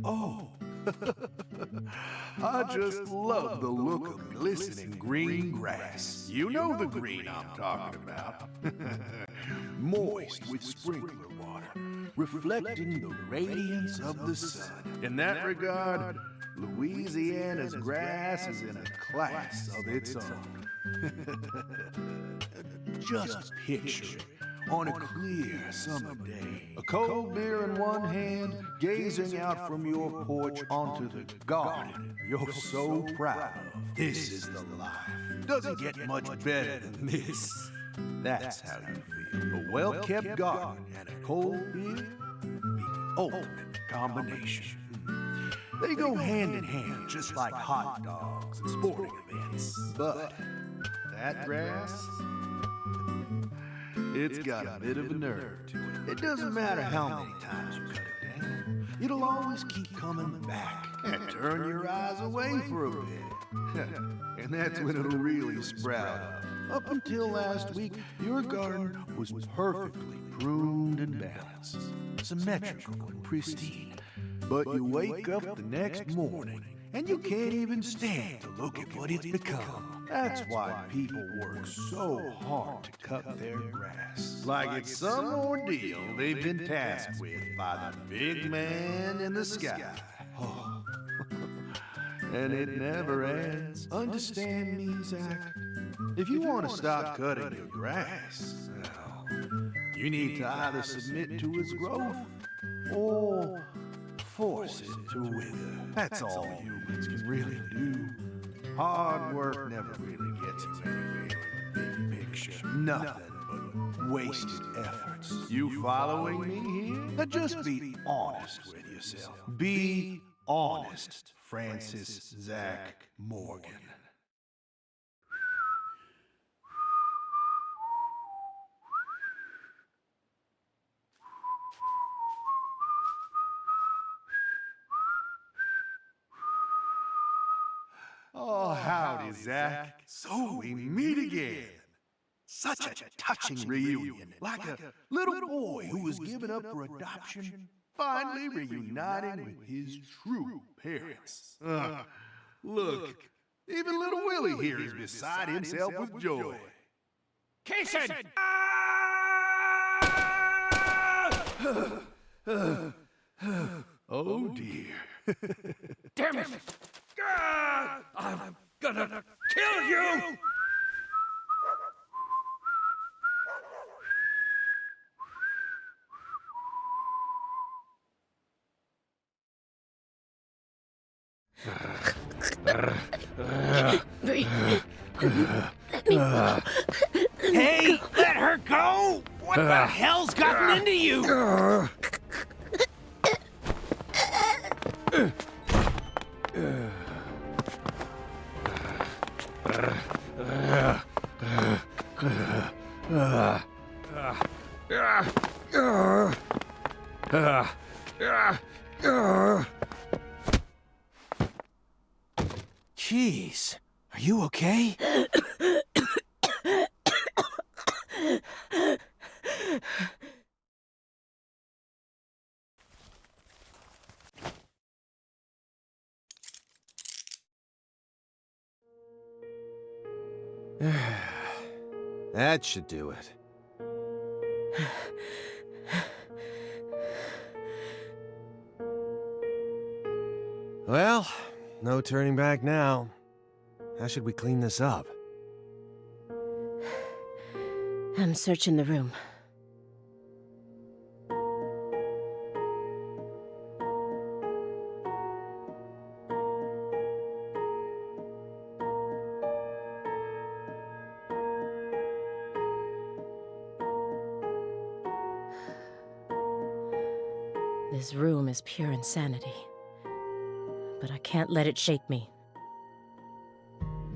Oh, I just love the look of glistening green grass. You know the green I'm talking about. Moist with sprinkler water, reflecting the radiance of the sun. In that regard, Louisiana's grass is in a class of its own. Just picture it. On a clear summer day, a cold beer in one hand, gazing out from your porch onto the garden you're so proud of. This is the life. Doesn't get much better than this. That's how you feel. A well-kept garden and a cold beer, the ultimate combination. They go hand in hand, just like hot dogs and sporting events. But that grass, it's got a bit of a nerve to it. It doesn't matter how many times you cut it down. It'll always keep coming back and turn your eyes away for a bit. And that's when it'll really sprout up. Up until last week, your garden was perfectly pruned and balanced, symmetrical and pristine. But you wake up the next morning, and you can't even stand to look at what it's become. That's why people work so hard to cut their grass. Like it's some ordeal they've been tasked with by the big man in the sky. Oh. And it never ends. Understand me, Zach? If you want to stop cutting your grass, well, you need to either submit to its growth or force it to wither. That's all humans can really do. Hard work never really gets you anywhere in the big picture. Nothing but wasted efforts. You following me here? Now just be honest with yourself. Be honest, Francis Zach Morgan. Oh, howdy, Zach. So we meet again. Such a touching reunion. Like a little boy who was given up for adoption, finally reuniting with his true parents. Look, even little Willie here is beside himself with joy. Kaysen! Oh, dear. Damn it! I'm gonna kill you! Hey, let her go! What the hell's gotten into you? Jeez, are you okay? That should do it. Well, no turning back now. How should we clean this up? I'm searching the room. This room is pure insanity. But I can't let it shake me.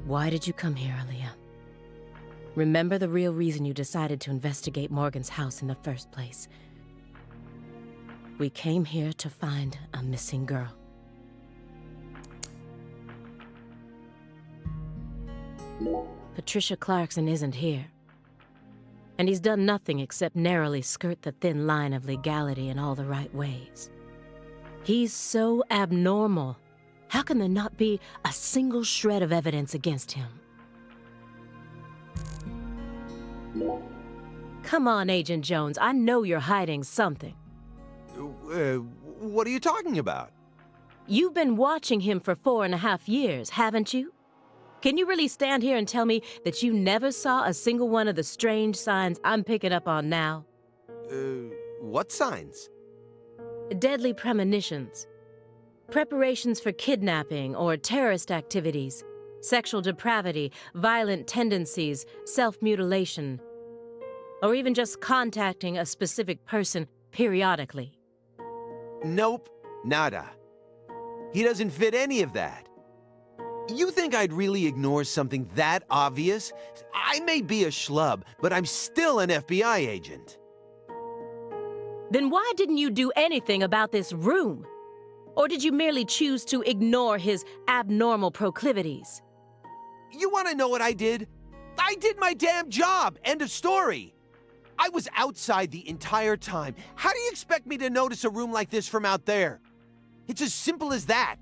Why did you come here, Aaliyah? Remember the real reason you decided to investigate Morgan's house in the first place. We came here to find a missing girl. Patricia Clarkson isn't here. And he's done nothing except narrowly skirt the thin line of legality in all the right ways. He's so abnormal. How can there not be a single shred of evidence against him? Come on, Agent Jones. I know you're hiding something. What are you talking about? You've been watching him for 4.5 years, haven't you? Can you really stand here and tell me that you never saw a single one of the strange signs I'm picking up on now? What signs? Deadly premonitions. Preparations for kidnapping or terrorist activities. Sexual depravity, violent tendencies, self-mutilation. Or even just contacting a specific person periodically. Nope, nada. He doesn't fit any of that. You think I'd really ignore something that obvious? I may be a schlub, but I'm still an FBI agent. Then why didn't you do anything about this room? Or did you merely choose to ignore his abnormal proclivities? You want to know what I did? I did my damn job! End of story! I was outside the entire time. How do you expect me to notice a room like this from out there? It's as simple as that.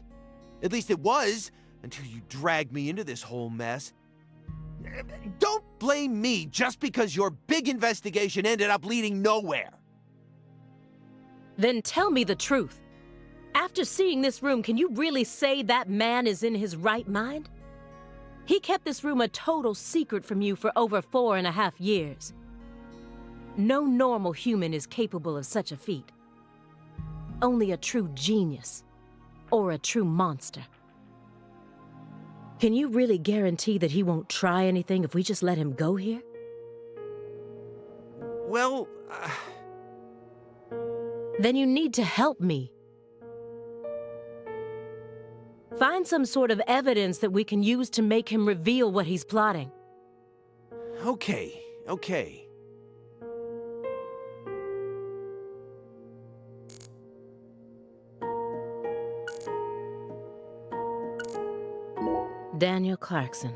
At least it was, until you dragged me into this whole mess. Don't blame me just because your big investigation ended up leading nowhere. Then tell me the truth. After seeing this room, can you really say that man is in his right mind? He kept this room a total secret from you for over 4.5 years. No normal human is capable of such a feat. Only a true genius, or a true monster. Can you really guarantee that he won't try anything if we just let him go here? Well, Then you need to help me. Find some sort of evidence that we can use to make him reveal what he's plotting. okay. Daniel Clarkson.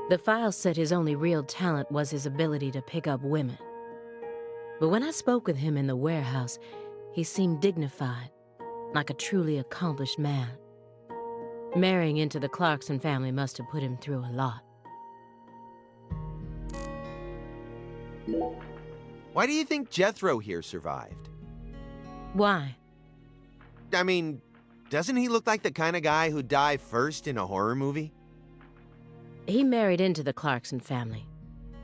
The file said his only real talent was his ability to pick up women. But when I spoke with him in the warehouse, he seemed dignified, like a truly accomplished man. Marrying into the Clarkson family must have put him through a lot. Why do you think Jethro here survived? Why? I mean, doesn't he look like the kind of guy who'd die first in a horror movie? He married into the Clarkson family.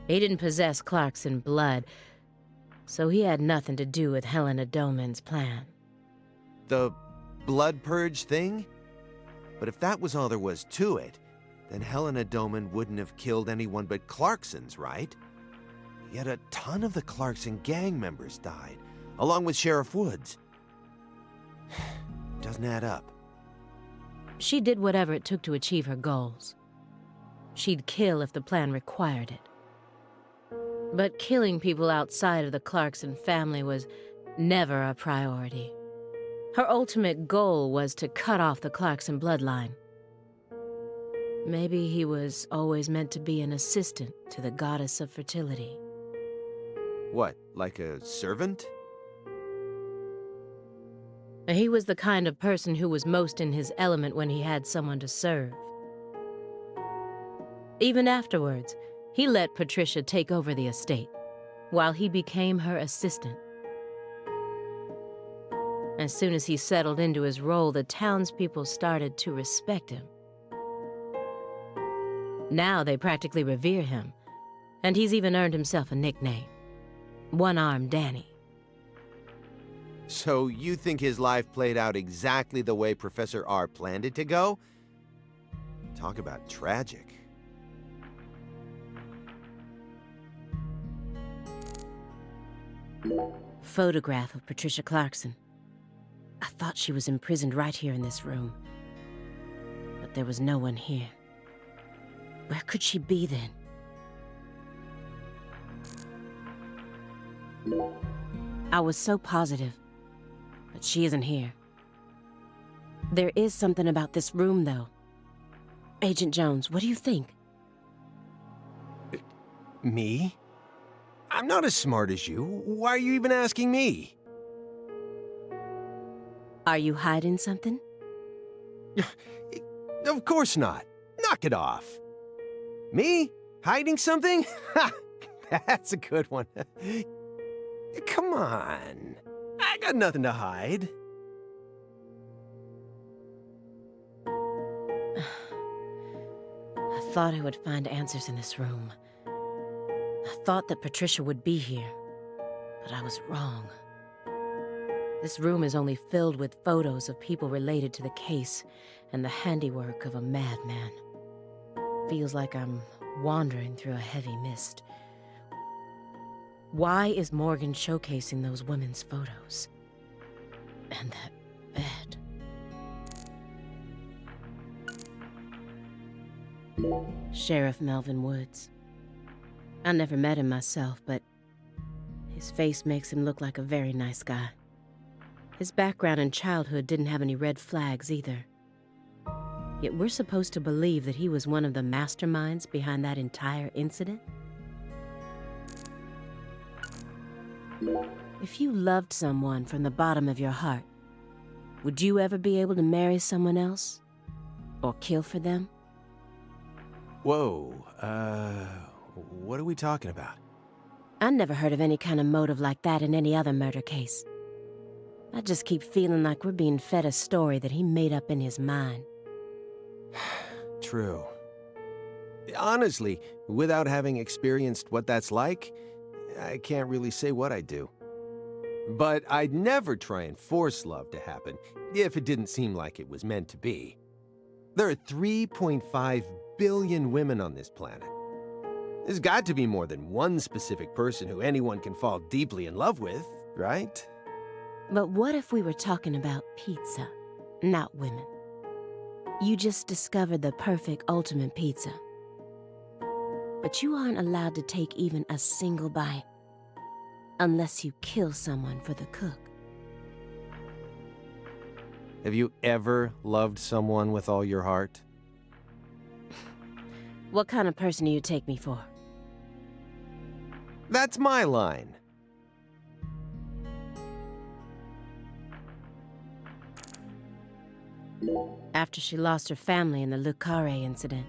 He didn't possess Clarkson blood, so he had nothing to do with Helena Doman's plan. The blood purge thing? But if that was all there was to it, then Helena Doman wouldn't have killed anyone but Clarksons, right? Yet a ton of the Clarkson gang members died, along with Sheriff Woods. Doesn't add up. She did whatever it took to achieve her goals. She'd kill if the plan required it. But killing people outside of the Clarkson family was never a priority. Her ultimate goal was to cut off the Clarkson bloodline. Maybe he was always meant to be an assistant to the goddess of fertility. What, like a servant? He was the kind of person who was most in his element when he had someone to serve. Even afterwards, he let Patricia take over the estate, while he became her assistant. As soon as he settled into his role, the townspeople started to respect him. Now they practically revere him, and he's even earned himself a nickname, One-Armed Danny. So you think his life played out exactly the way Professor R planned it to go? Talk about tragic. Photograph of Patricia Clarkson. I thought she was imprisoned right here in this room. But there was no one here. Where could she be then? I was so positive, but she isn't here. There is something about this room, though. Agent Jones, what do you think? Me? I'm not as smart as you. Why are you even asking me? Are you hiding something? Of course not. Knock it off. Me? Hiding something? Ha! That's a good one. Come on. I got nothing to hide. I thought I would find answers in this room. I thought that Patricia would be here, but I was wrong. This room is only filled with photos of people related to the case and the handiwork of a madman. Feels like I'm wandering through a heavy mist. Why is Morgan showcasing those women's photos? And that bed. Sheriff Melvin Woods. I never met him myself, but his face makes him look like a very nice guy. His background and childhood didn't have any red flags either. Yet we're supposed to believe that he was one of the masterminds behind that entire incident? If you loved someone from the bottom of your heart, would you ever be able to marry someone else? Or kill for them? Whoa, what are we talking about? I never heard of any kind of motive like that in any other murder case. I just keep feeling like we're being fed a story that he made up in his mind. True. Honestly, without having experienced what that's like, I can't really say what I'd do. But I'd never try and force love to happen if it didn't seem like it was meant to be. There are 3.5 billion women on this planet. There's got to be more than one specific person who anyone can fall deeply in love with, right? But what if we were talking about pizza, not women? You just discovered the perfect ultimate pizza. But you aren't allowed to take even a single bite unless you kill someone for the cook. Have you ever loved someone with all your heart? What kind of person do you take me for? That's my line. After she lost her family in the Le Carré incident,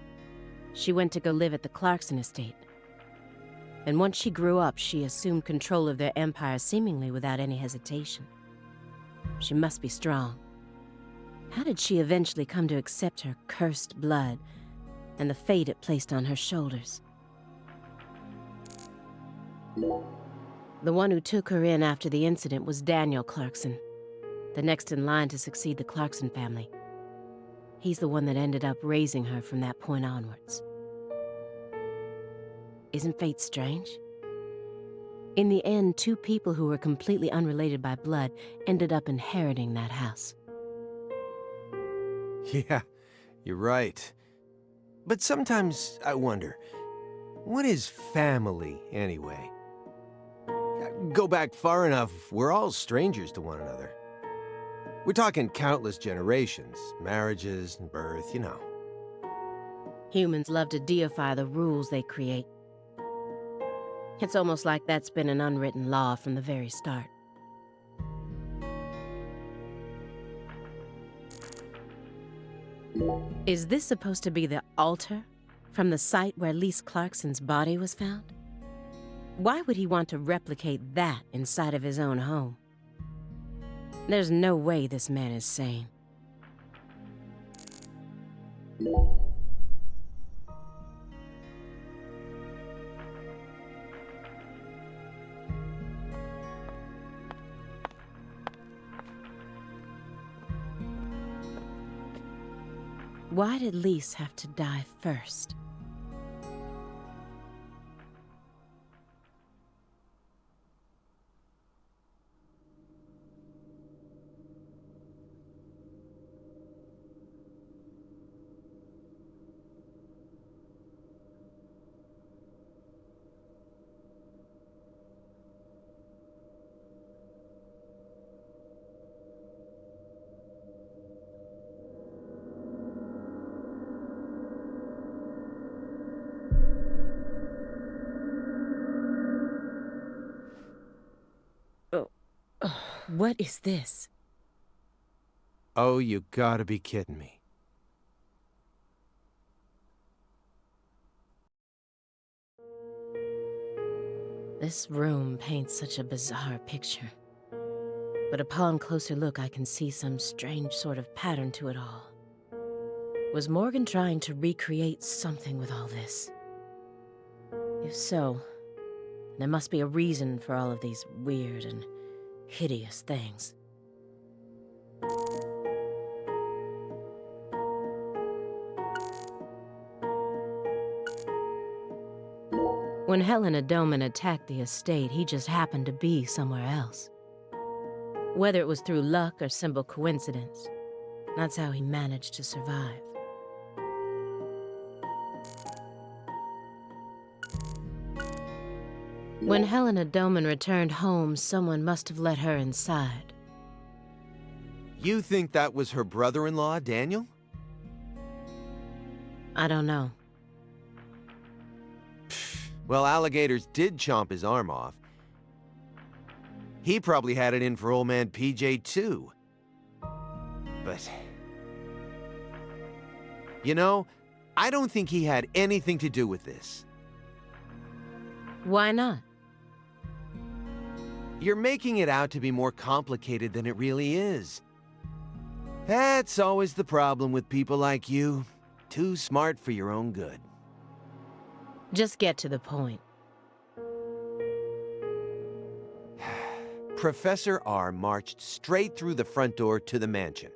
she went to go live at the Clarkson estate. And once she grew up, she assumed control of their empire seemingly without any hesitation. She must be strong. How did she eventually come to accept her cursed blood and the fate it placed on her shoulders? The one who took her in after the incident was Daniel Clarkson, the next in line to succeed the Clarkson family. He's the one that ended up raising her from that point onwards. Isn't fate strange? In the end, two people who were completely unrelated by blood ended up inheriting that house. Yeah, you're right. But sometimes I wonder, what is family anyway? Go back far enough, we're all strangers to one another. We're talking countless generations, marriages and birth, you know. Humans love to deify the rules they create. It's almost like that's been an unwritten law from the very start. Is this supposed to be the altar from the site where Lise Clarkson's body was found? Why would he want to replicate that inside of his own home? There's no way this man is sane. Why did Lise have to die first? What is this? Oh, you gotta be kidding me. This room paints such a bizarre picture. But upon closer look, I can see some strange sort of pattern to it all. Was Morgan trying to recreate something with all this? If so, there must be a reason for all of these weird and hideous things. When Helena Doman attacked the estate, he just happened to be somewhere else. Whether it was through luck or simple coincidence, that's how he managed to survive. When Helena Doman returned home, someone must have let her inside. You think that was her brother-in-law, Daniel? I don't know. Well, alligators did chomp his arm off. He probably had it in for old man PJ, too. But... you know, I don't think he had anything to do with this. Why not? You're making it out to be more complicated than it really is. That's always the problem with people like you. Too smart for your own good. Just get to the point. Professor R marched straight through the front door to the mansion.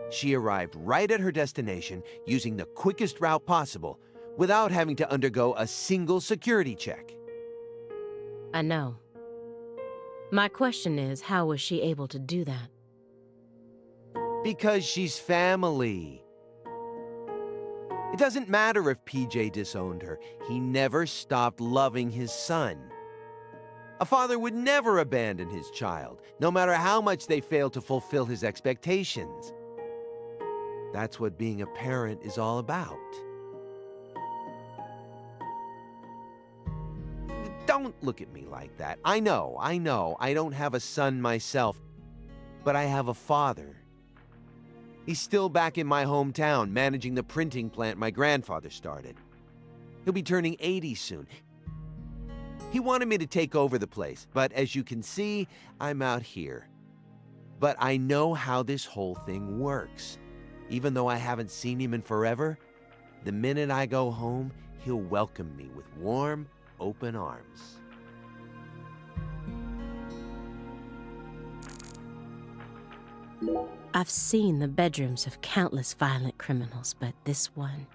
She arrived right at her destination using the quickest route possible without having to undergo a single security check. I know. My question is, how was she able to do that? Because she's family. It doesn't matter if PJ disowned her. He never stopped loving his son. A father would never abandon his child, no matter how much they failed to fulfill his expectations. That's what being a parent is all about. Don't look at me like that. I know, I don't have a son myself, but I have a father. He's still back in my hometown, managing the printing plant my grandfather started. He'll be turning 80 soon. He wanted me to take over the place, but as you can see, I'm out here. But I know how this whole thing works. Even though I haven't seen him in forever, the minute I go home, he'll welcome me with warm, open arms. I've seen the bedrooms of countless violent criminals, but this one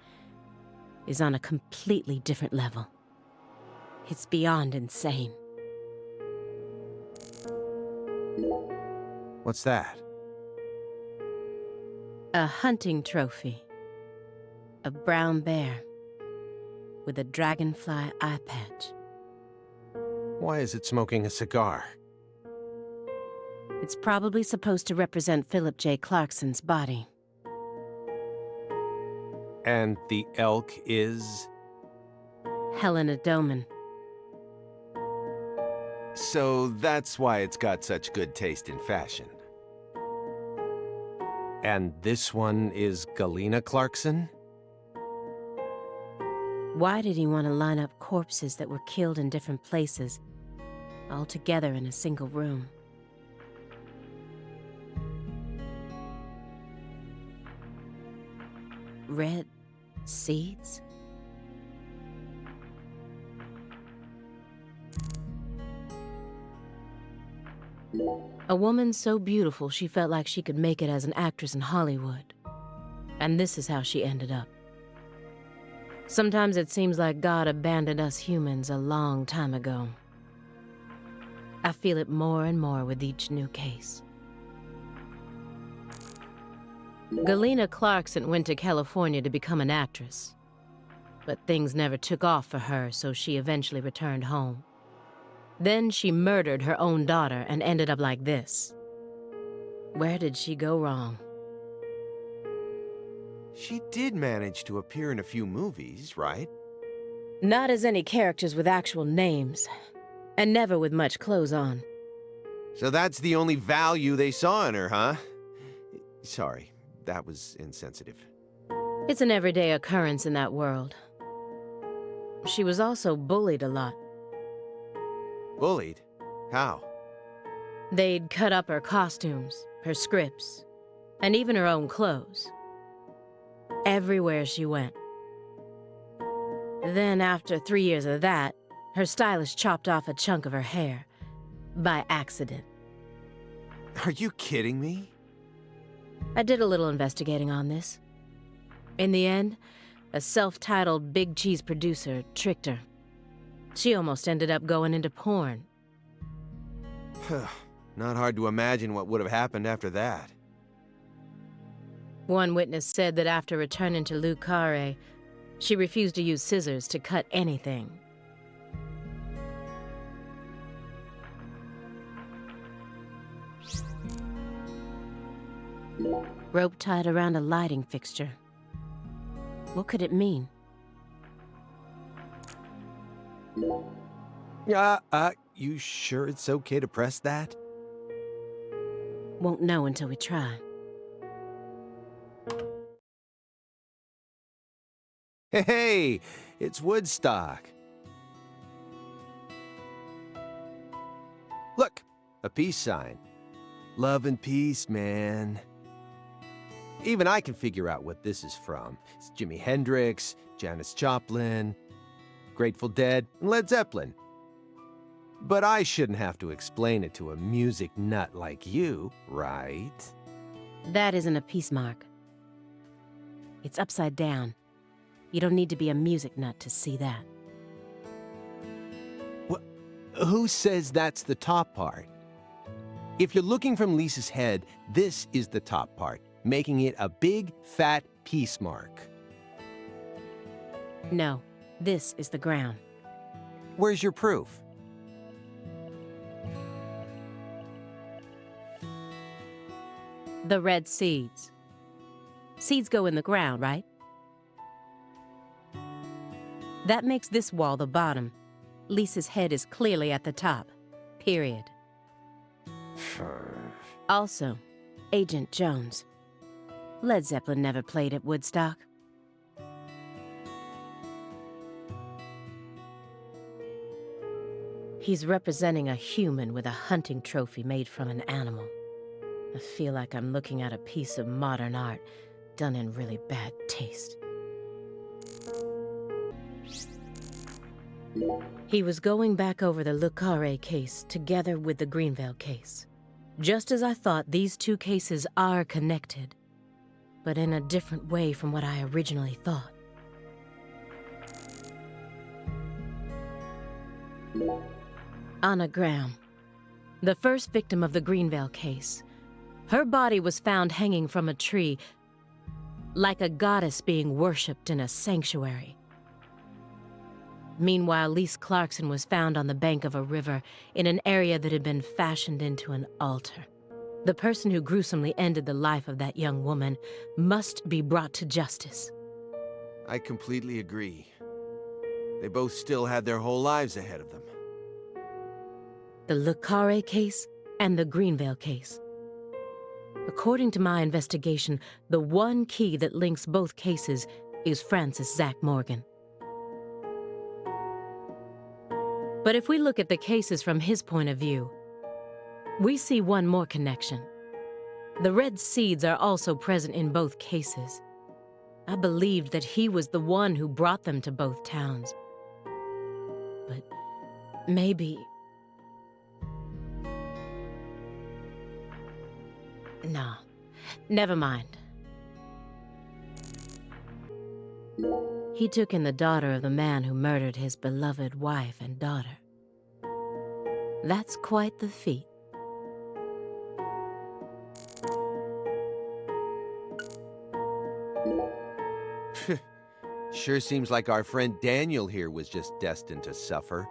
is on a completely different level. It's beyond insane. What's that? A hunting trophy. A brown bear with a dragonfly eye patch. Why is it smoking a cigar? It's probably supposed to represent Philip J. Clarkson's body. And the elk is? Helena Doman. So that's why it's got such good taste in fashion. And this one is Galena Clarkson? Why did he want to line up corpses that were killed in different places, all together in a single room? Red seeds? A woman so beautiful she felt like she could make it as an actress in Hollywood. And this is how she ended up. Sometimes it seems like God abandoned us humans a long time ago. I feel it more and more with each new case. Galena Clarkson went to California to become an actress. But things never took off for her, so she eventually returned home. Then she murdered her own daughter and ended up like this. Where did she go wrong? She did manage to appear in a few movies, right? Not as any characters with actual names, and never with much clothes on. So that's the only value they saw in her, huh? Sorry, that was insensitive. It's an everyday occurrence in that world. She was also bullied a lot. Bullied? How? They'd cut up her costumes, her scripts, and even her own clothes. Everywhere she went. Then, after 3 years of that, her stylist chopped off a chunk of her hair. By accident. Are you kidding me? I did a little investigating on this. In the end, a self-titled big cheese producer tricked her. She almost ended up going into porn. Not hard to imagine what would have happened after that. One witness said that after returning to Le Carré, she refused to use scissors to cut anything. Rope tied around a lighting fixture. What could it mean? You sure it's okay to press that? Won't know until we try. Hey, it's Woodstock. Look, a peace sign. Love and peace, man. Even I can figure out what this is from. It's Jimi Hendrix, Janis Joplin, Grateful Dead, and Led Zeppelin. But I shouldn't have to explain it to a music nut like you, right? That isn't a peace mark. It's upside down. You don't need to be a music nut to see that. Who says that's the top part? If you're looking from Lisa's head, this is the top part, making it a big, fat peace mark. No, this is the ground. Where's your proof? The red seeds. Seeds go in the ground, right? That makes this wall the bottom. Lisa's head is clearly at the top. Period. Also, Agent Jones. Led Zeppelin never played at Woodstock. He's representing a human with a hunting trophy made from an animal. I feel like I'm looking at a piece of modern art done in really bad taste. He was going back over the Le Carré case together with the Greenville case. Just as I thought, these two cases are connected, but in a different way from what I originally thought. Anna Graham, the first victim of the Greenville case. Her body was found hanging from a tree, like a goddess being worshipped in a sanctuary. Meanwhile, Lise Clarkson was found on the bank of a river in an area that had been fashioned into an altar. The person who gruesomely ended the life of that young woman must be brought to justice. I completely agree. They both still had their whole lives ahead of them. The Le Carré case and the Greenville case. According to my investigation, the one key that links both cases is Francis Zach Morgan. But if we look at the cases from his point of view, we see one more connection. The red seeds are also present in both cases. I believed that he was the one who brought them to both towns. But maybe... No, never mind. He took in the daughter of the man who murdered his beloved wife and daughter. That's quite the feat. Sure seems like our friend Daniel here was just destined to suffer.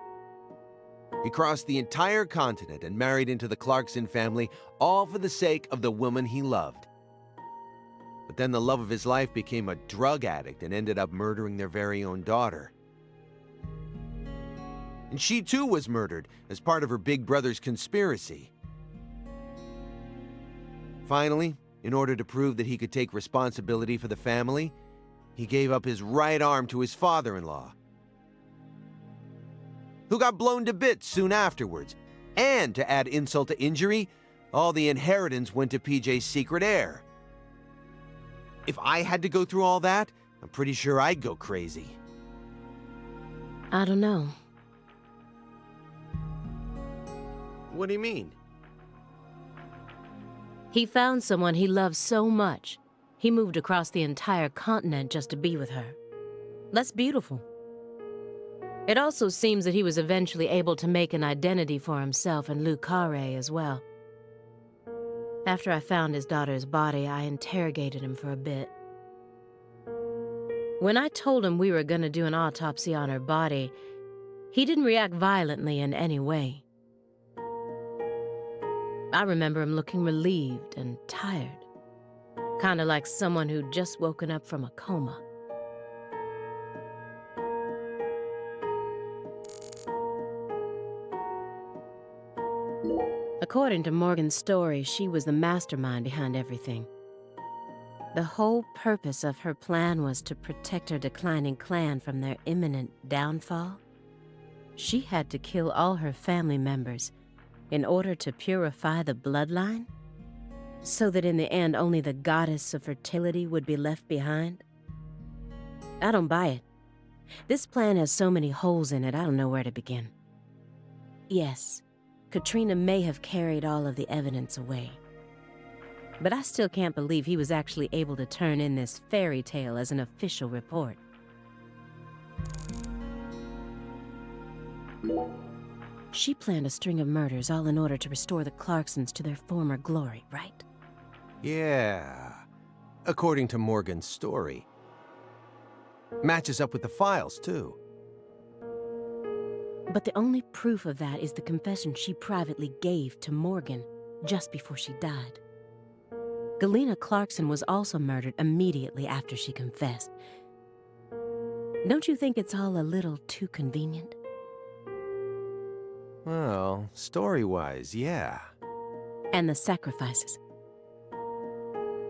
He crossed the entire continent and married into the Clarkson family, all for the sake of the woman he loved. But then the love of his life became a drug addict and ended up murdering their very own daughter. And she too was murdered as part of her big brother's conspiracy. Finally, In order to prove that he could take responsibility for the family, he gave up his right arm to his father-in-law, who got blown to bits soon afterwards. And to add insult to injury, all the inheritance went to PJ's secret heir. If I had to go through all that, I'm pretty sure I'd go crazy. I don't know. What do you mean? He found someone he loved so much, he moved across the entire continent just to be with her. That's beautiful. It also seems that he was eventually able to make an identity for himself and Lou Carre as well. After I found his daughter's body, I interrogated him for a bit. When I told him we were going to do an autopsy on her body, he didn't react violently in any way. I remember him looking relieved and tired, kind of like someone who'd just woken up from a coma. According to Morgan's story, she was the mastermind behind everything. The whole purpose of her plan was to protect her declining clan from their imminent downfall. She had to kill all her family members in order to purify the bloodline, so that in the end only the goddess of fertility would be left behind. I don't buy it. This plan has so many holes in it, I don't know where to begin. Yes, Katrina may have carried all of the evidence away, but I still can't believe he was actually able to turn in this fairy tale as an official report. She planned a string of murders all in order to restore the Clarksons to their former glory, right? Yeah, according to Morgan's story. Matches up with the files, too. But the only proof of that is the confession she privately gave to Morgan just before she died. Galena Clarkson was also murdered immediately after she confessed. Don't you think it's all a little too convenient? Well, story-wise, yeah. And the sacrifices.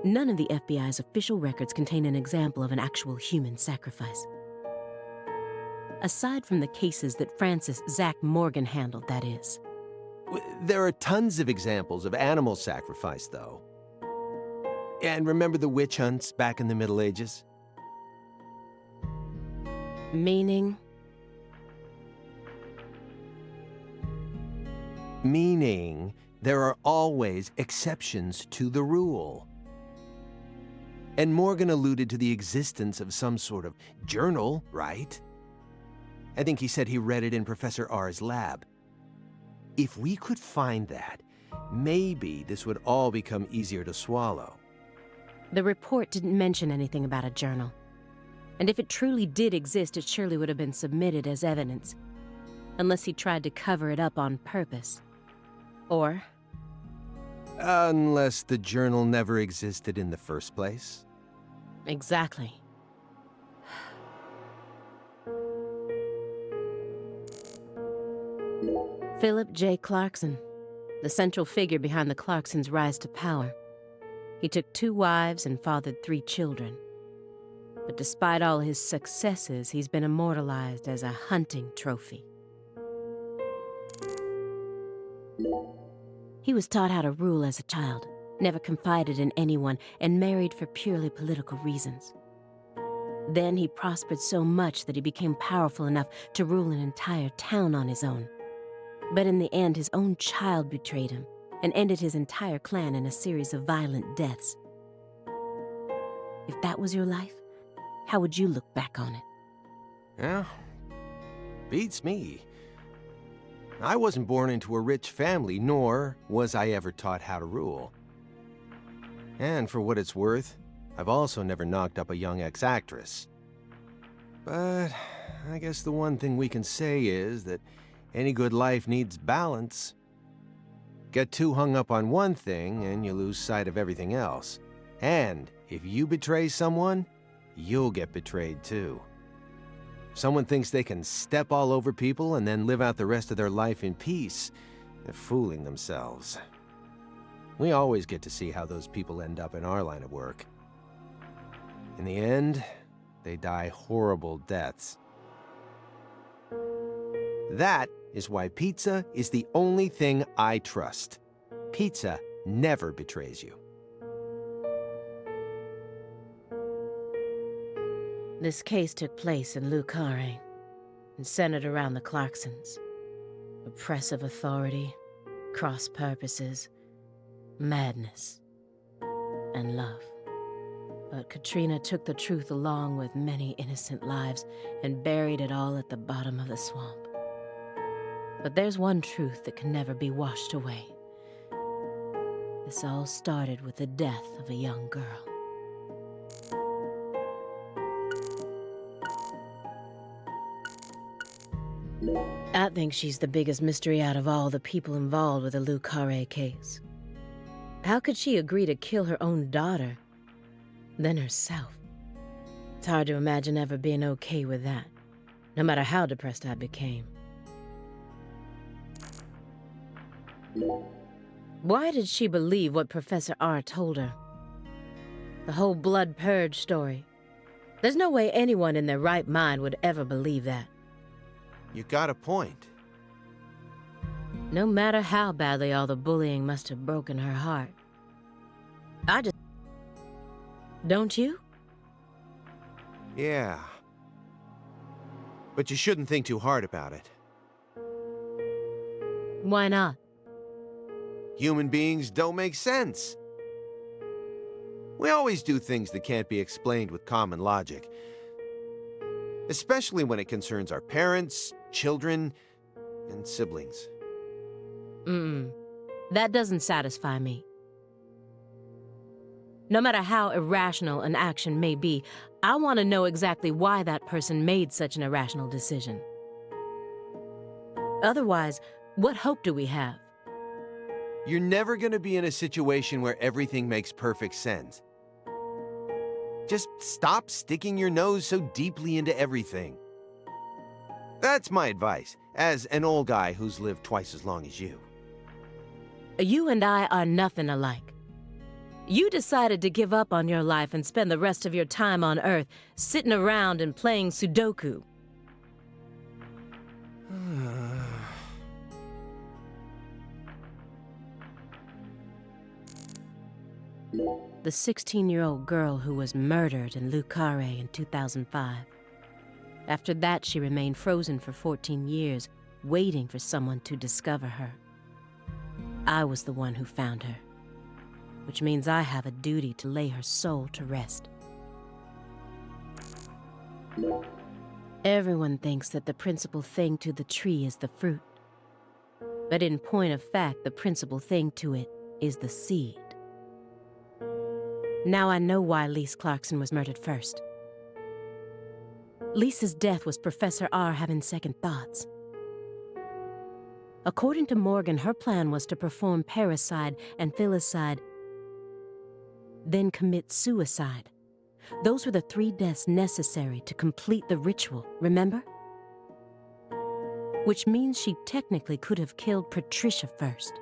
None of the FBI's official records contain an example of an actual human sacrifice. Aside from the cases that Francis Zach Morgan handled, that is. There are tons of examples of animal sacrifice, though. And remember the witch hunts back in the Middle Ages? Meaning? Meaning, there are always exceptions to the rule. And Morgan alluded to the existence of some sort of journal, right? I think he said he read it in Professor R's lab. If we could find that, maybe this would all become easier to swallow. The report didn't mention anything about a journal. And if it truly did exist, it surely would have been submitted as evidence. Unless he tried to cover it up on purpose. Or? Unless the journal never existed in the first place. Exactly. Philip J. Clarkson, the central figure behind the Clarksons' rise to power. He took 2 wives and fathered 3 children. But despite all his successes, he's been immortalized as a hunting trophy. He was taught how to rule as a child, never confided in anyone, and married for purely political reasons. Then he prospered so much that he became powerful enough to rule an entire town on his own. But in the end, his own child betrayed him and ended his entire clan in a series of violent deaths. If that was your life, how would you look back on it? Yeah, beats me. I wasn't born into a rich family, nor was I ever taught how to rule. And for what it's worth, I've also never knocked up a young ex-actress. But I guess the one thing we can say is that any good life needs balance. Get too hung up on one thing and you lose sight of everything else. And if you betray someone, you'll get betrayed too. If someone thinks they can step all over people and then live out the rest of their life in peace, they're fooling themselves. We always get to see how those people end up in our line of work. In the end, they die horrible deaths. That is why pizza is the only thing I trust. Pizza never betrays you. This case took place in Lucare and centered around the Clarksons. Oppressive authority, cross purposes, madness, and love. But Katrina took the truth along with many innocent lives and buried it all at the bottom of the swamp. But there's one truth that can never be washed away. This all started with the death of a young girl. I think she's the biggest mystery out of all the people involved with the Lucare case. How could she agree to kill her own daughter, then herself? It's hard to imagine ever being okay with that, no matter how depressed I became. Why did she believe what Professor R told her? The whole blood purge story. There's no way anyone in their right mind would ever believe that. You got a point. No matter how badly all the bullying must have broken her heart. Don't you? Yeah. But you shouldn't think too hard about it. Why not? Human beings don't make sense. We always do things that can't be explained with common logic. Especially when it concerns our parents, children, and siblings. That doesn't satisfy me. No matter how irrational an action may be, I want to know exactly why that person made such an irrational decision. Otherwise, what hope do we have? You're never going to be in a situation where everything makes perfect sense. Just stop sticking your nose so deeply into everything. That's my advice, as an old guy who's lived twice as long as you. You and I are nothing alike. You decided to give up on your life and spend the rest of your time on Earth sitting around and playing Sudoku. The 16-year-old girl who was murdered in Lucare in 2005. After that, she remained frozen for 14 years, waiting for someone to discover her. I was the one who found her, which means I have a duty to lay her soul to rest. Everyone thinks that the principal thing to the tree is the fruit. But in point of fact, the principal thing to it is the seed. Now I know why Lise Clarkson was murdered first. Lisa's death was Professor R having second thoughts. According to Morgan, her plan was to perform parricide and filicide, then commit suicide. Those were the 3 deaths necessary to complete the ritual, remember? Which means she technically could have killed Patricia first.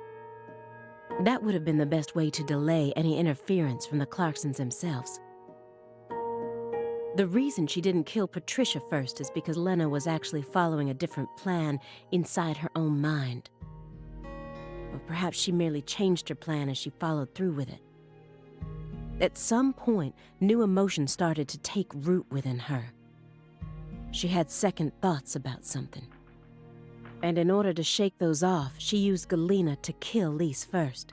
That would have been the best way to delay any interference from the Clarksons themselves. The reason she didn't kill Patricia first is because Lena was actually following a different plan inside her own mind. Or perhaps she merely changed her plan as she followed through with it. At some point, new emotions started to take root within her. She had second thoughts about something. And in order to shake those off, she used Galena to kill Lise first,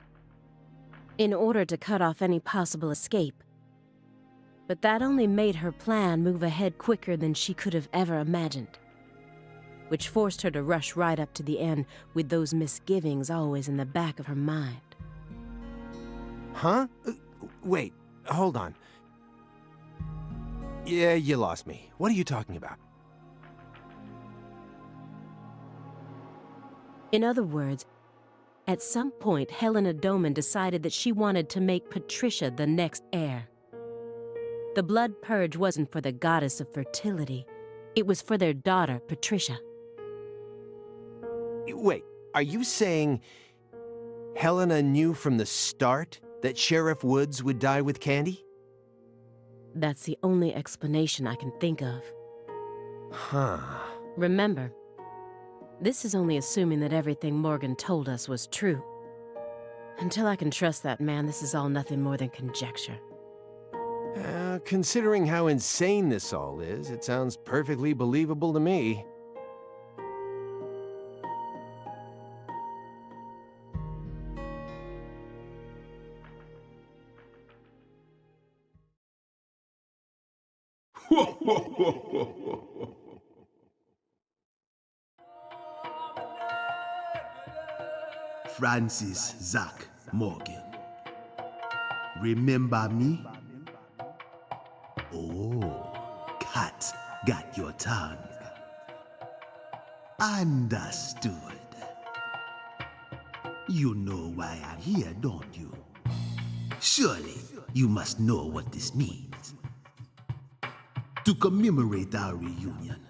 in order to cut off any possible escape. But that only made her plan move ahead quicker than she could have ever imagined, which forced her to rush right up to the end with those misgivings always in the back of her mind. Huh? Wait, hold on. Yeah, you lost me. What are you talking about? In other words, at some point, Helena Doman decided that she wanted to make Patricia the next heir. The blood purge wasn't for the goddess of fertility. It was for their daughter, Patricia. Wait, are you saying Helena knew from the start that Sheriff Woods would die with Candy? That's the only explanation I can think of. Huh. Remember, this is only assuming that everything Morgan told us was true. Until I can trust that man, this is all nothing more than conjecture. Considering how insane this all is, it sounds perfectly believable to me. Francis Zach Morgan. Remember me? Oh, cat got your tongue. Understood. You know why I'm here, don't you? Surely you must know what this means. To commemorate our reunion,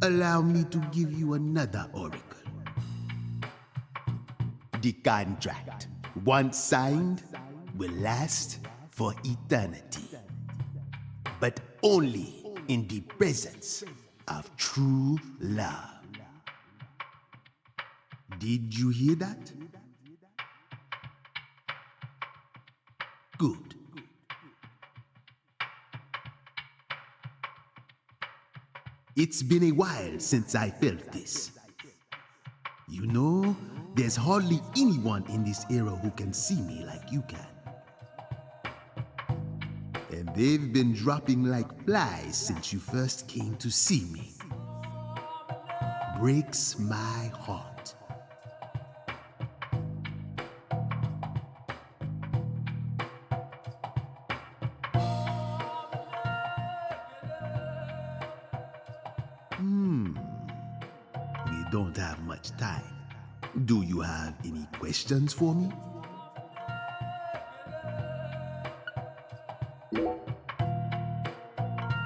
allow me to give you another oracle. The contract, once signed, will last for eternity. But only in the presence of true love. Did you hear that? Good. It's been a while since I felt this. You know, there's hardly anyone in this era who can see me like you can. And they've been dropping like flies since you first came to see me. Breaks my heart. We don't have much time. Do you have any questions for me?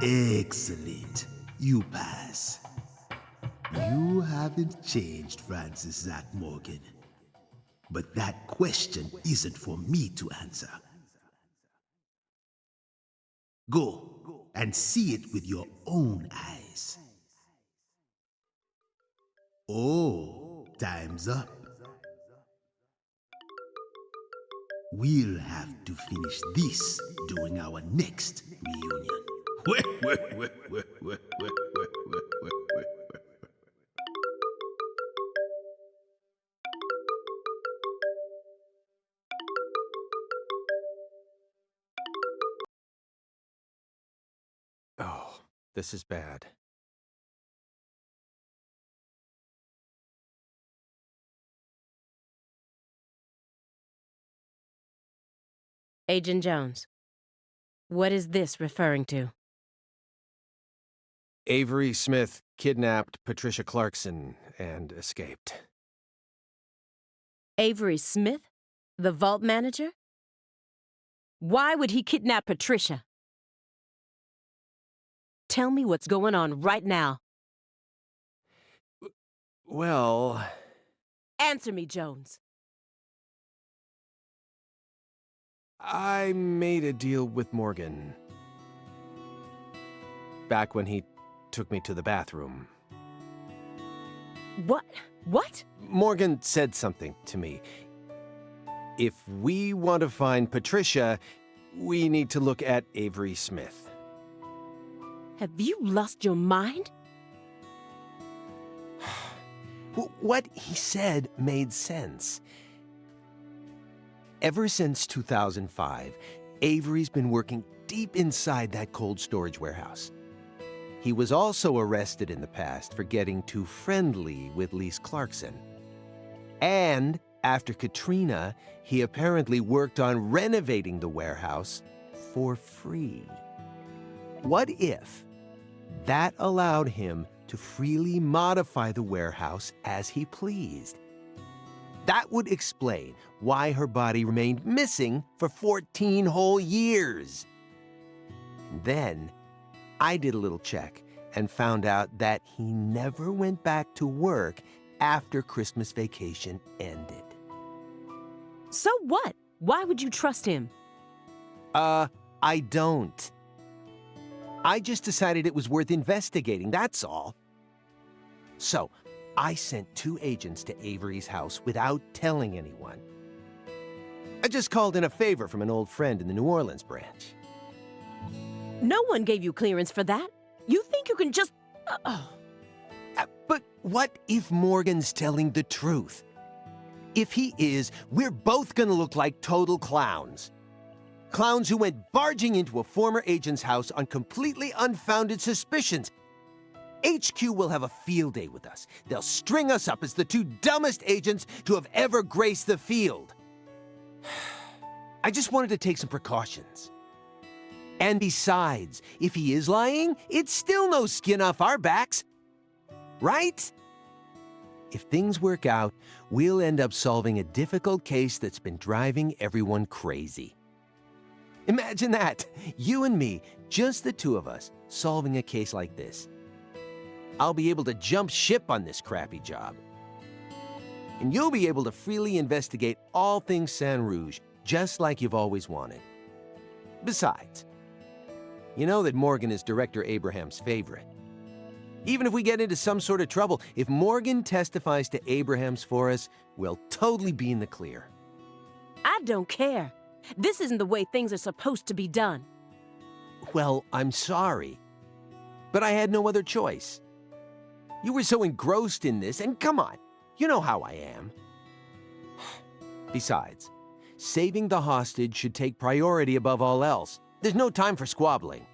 Excellent. You pass. You haven't changed, Francis Zach Morgan. But that question isn't for me to answer. Go and see it with your own eyes. Oh, time's up. We'll have to finish this during our next reunion. Oh, this is bad. Agent Jones, what is this referring to? Avery Smith kidnapped Patricia Clarkson and escaped. Avery Smith? The vault manager? Why would he kidnap Patricia? Tell me what's going on right now. Well... Answer me, Jones. I made a deal with Morgan. Back when he took me to the bathroom. What? What? Morgan said something to me. If we want to find Patricia, we need to look at Avery Smith. Have you lost your mind? What he said made sense. Ever since 2005, Avery's been working deep inside that cold storage warehouse. He was also arrested in the past for getting too friendly with Lise Clarkson. And after Katrina, he apparently worked on renovating the warehouse for free. What if that allowed him to freely modify the warehouse as he pleased? That would explain why her body remained missing for 14 whole years. And then I did a little check and found out that he never went back to work after Christmas vacation ended. So what? Why would you trust him? I don't. I just decided it was worth investigating, that's all. So, I sent 2 agents to Avery's house without telling anyone. I just called in a favor from an old friend in the New Orleans branch. No one gave you clearance for that. You think you can just... But what if Morgan's telling the truth? If he is, we're both gonna look like total clowns. Clowns who went barging into a former agent's house on completely unfounded suspicions. HQ will have a field day with us. They'll string us up as the 2 dumbest agents to have ever graced the field. I just wanted to take some precautions. And besides, if he is lying, it's still no skin off our backs. Right? If things work out, we'll end up solving a difficult case that's been driving everyone crazy. Imagine that! You and me, just the 2 of us, solving a case like this. I'll be able to jump ship on this crappy job. And you'll be able to freely investigate all things San Rouge, just like you've always wanted. Besides, you know that Morgan is Director Abraham's favorite. Even if we get into some sort of trouble, if Morgan testifies to Abrahams for us, we'll totally be in the clear. I don't care. This isn't the way things are supposed to be done. Well, I'm sorry. But I had no other choice. You were so engrossed in this, and come on, you know how I am. Besides, saving the hostage should take priority above all else. There's no time for squabbling.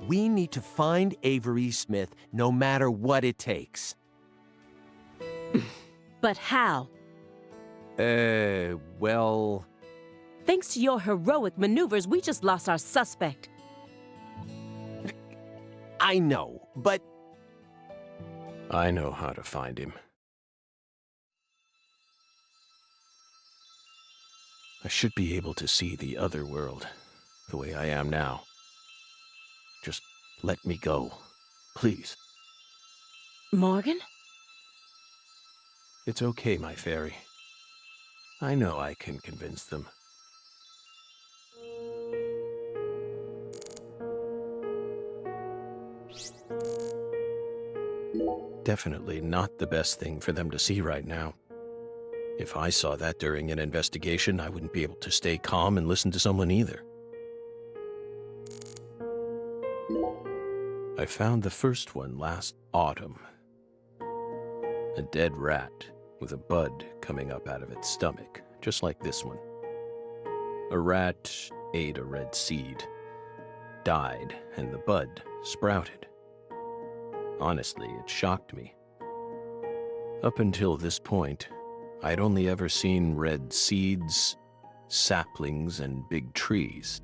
We need to find Avery Smith no matter what it takes. But how? Well... Thanks to your heroic maneuvers, we just lost our suspect. I know, but... I know how to find him. I should be able to see the other world, the way I am now. Just let me go, please. Morgan? It's okay, my fairy. I know I can convince them. Definitely not the best thing for them to see right now. If I saw that during an investigation, I wouldn't be able to stay calm and listen to someone either. I found the first one last autumn. A dead rat with a bud coming up out of its stomach, just like this one. A rat ate a red seed, died, and the bud sprouted. Honestly, it shocked me. Up until this point, I'd only ever seen red seeds, saplings, and big trees.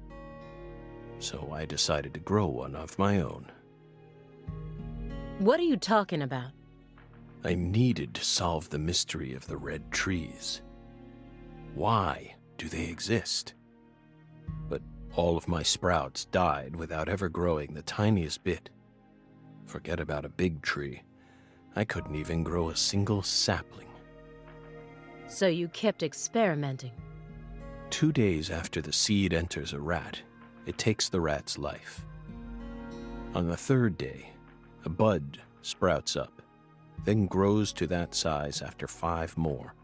So I decided to grow one of my own. What are you talking about? I needed to solve the mystery of the red trees. Why do they exist? But all of my sprouts died without ever growing the tiniest bit. Forget about a big tree. I couldn't even grow a single sapling. So you kept experimenting. 2 days after the seed enters a rat, it takes the rat's life. On the 3rd day, a bud sprouts up, then grows to that size after 5 more.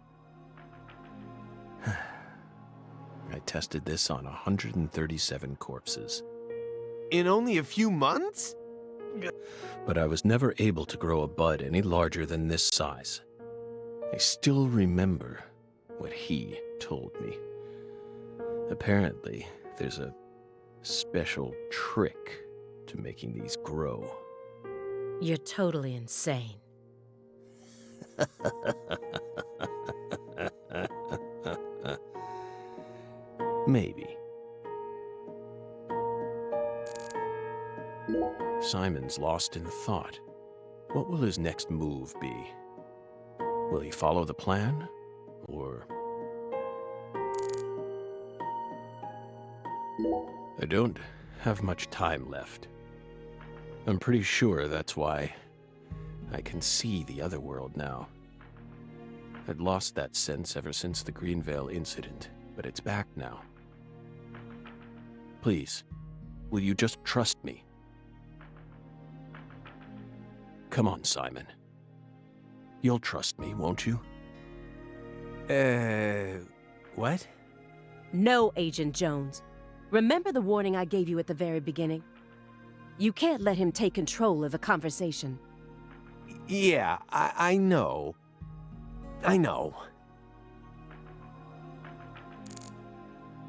I tested this on 137 corpses. In only a few months? But I was never able to grow a bud any larger than this size. I still remember what he told me. Apparently, there's a special trick to making these grow. You're totally insane. Maybe. Simon's lost in thought. What will his next move be? Will he follow the plan? Or... I don't have much time left. I'm pretty sure that's why I can see the other world now. I'd lost that sense ever since the Greenvale incident, but it's back now. Please, will you just trust me? Come on, Simon. You'll trust me, won't you? What? No, Agent Jones. Remember the warning I gave you at the very beginning? You can't let him take control of the conversation. Yeah, I know. I know.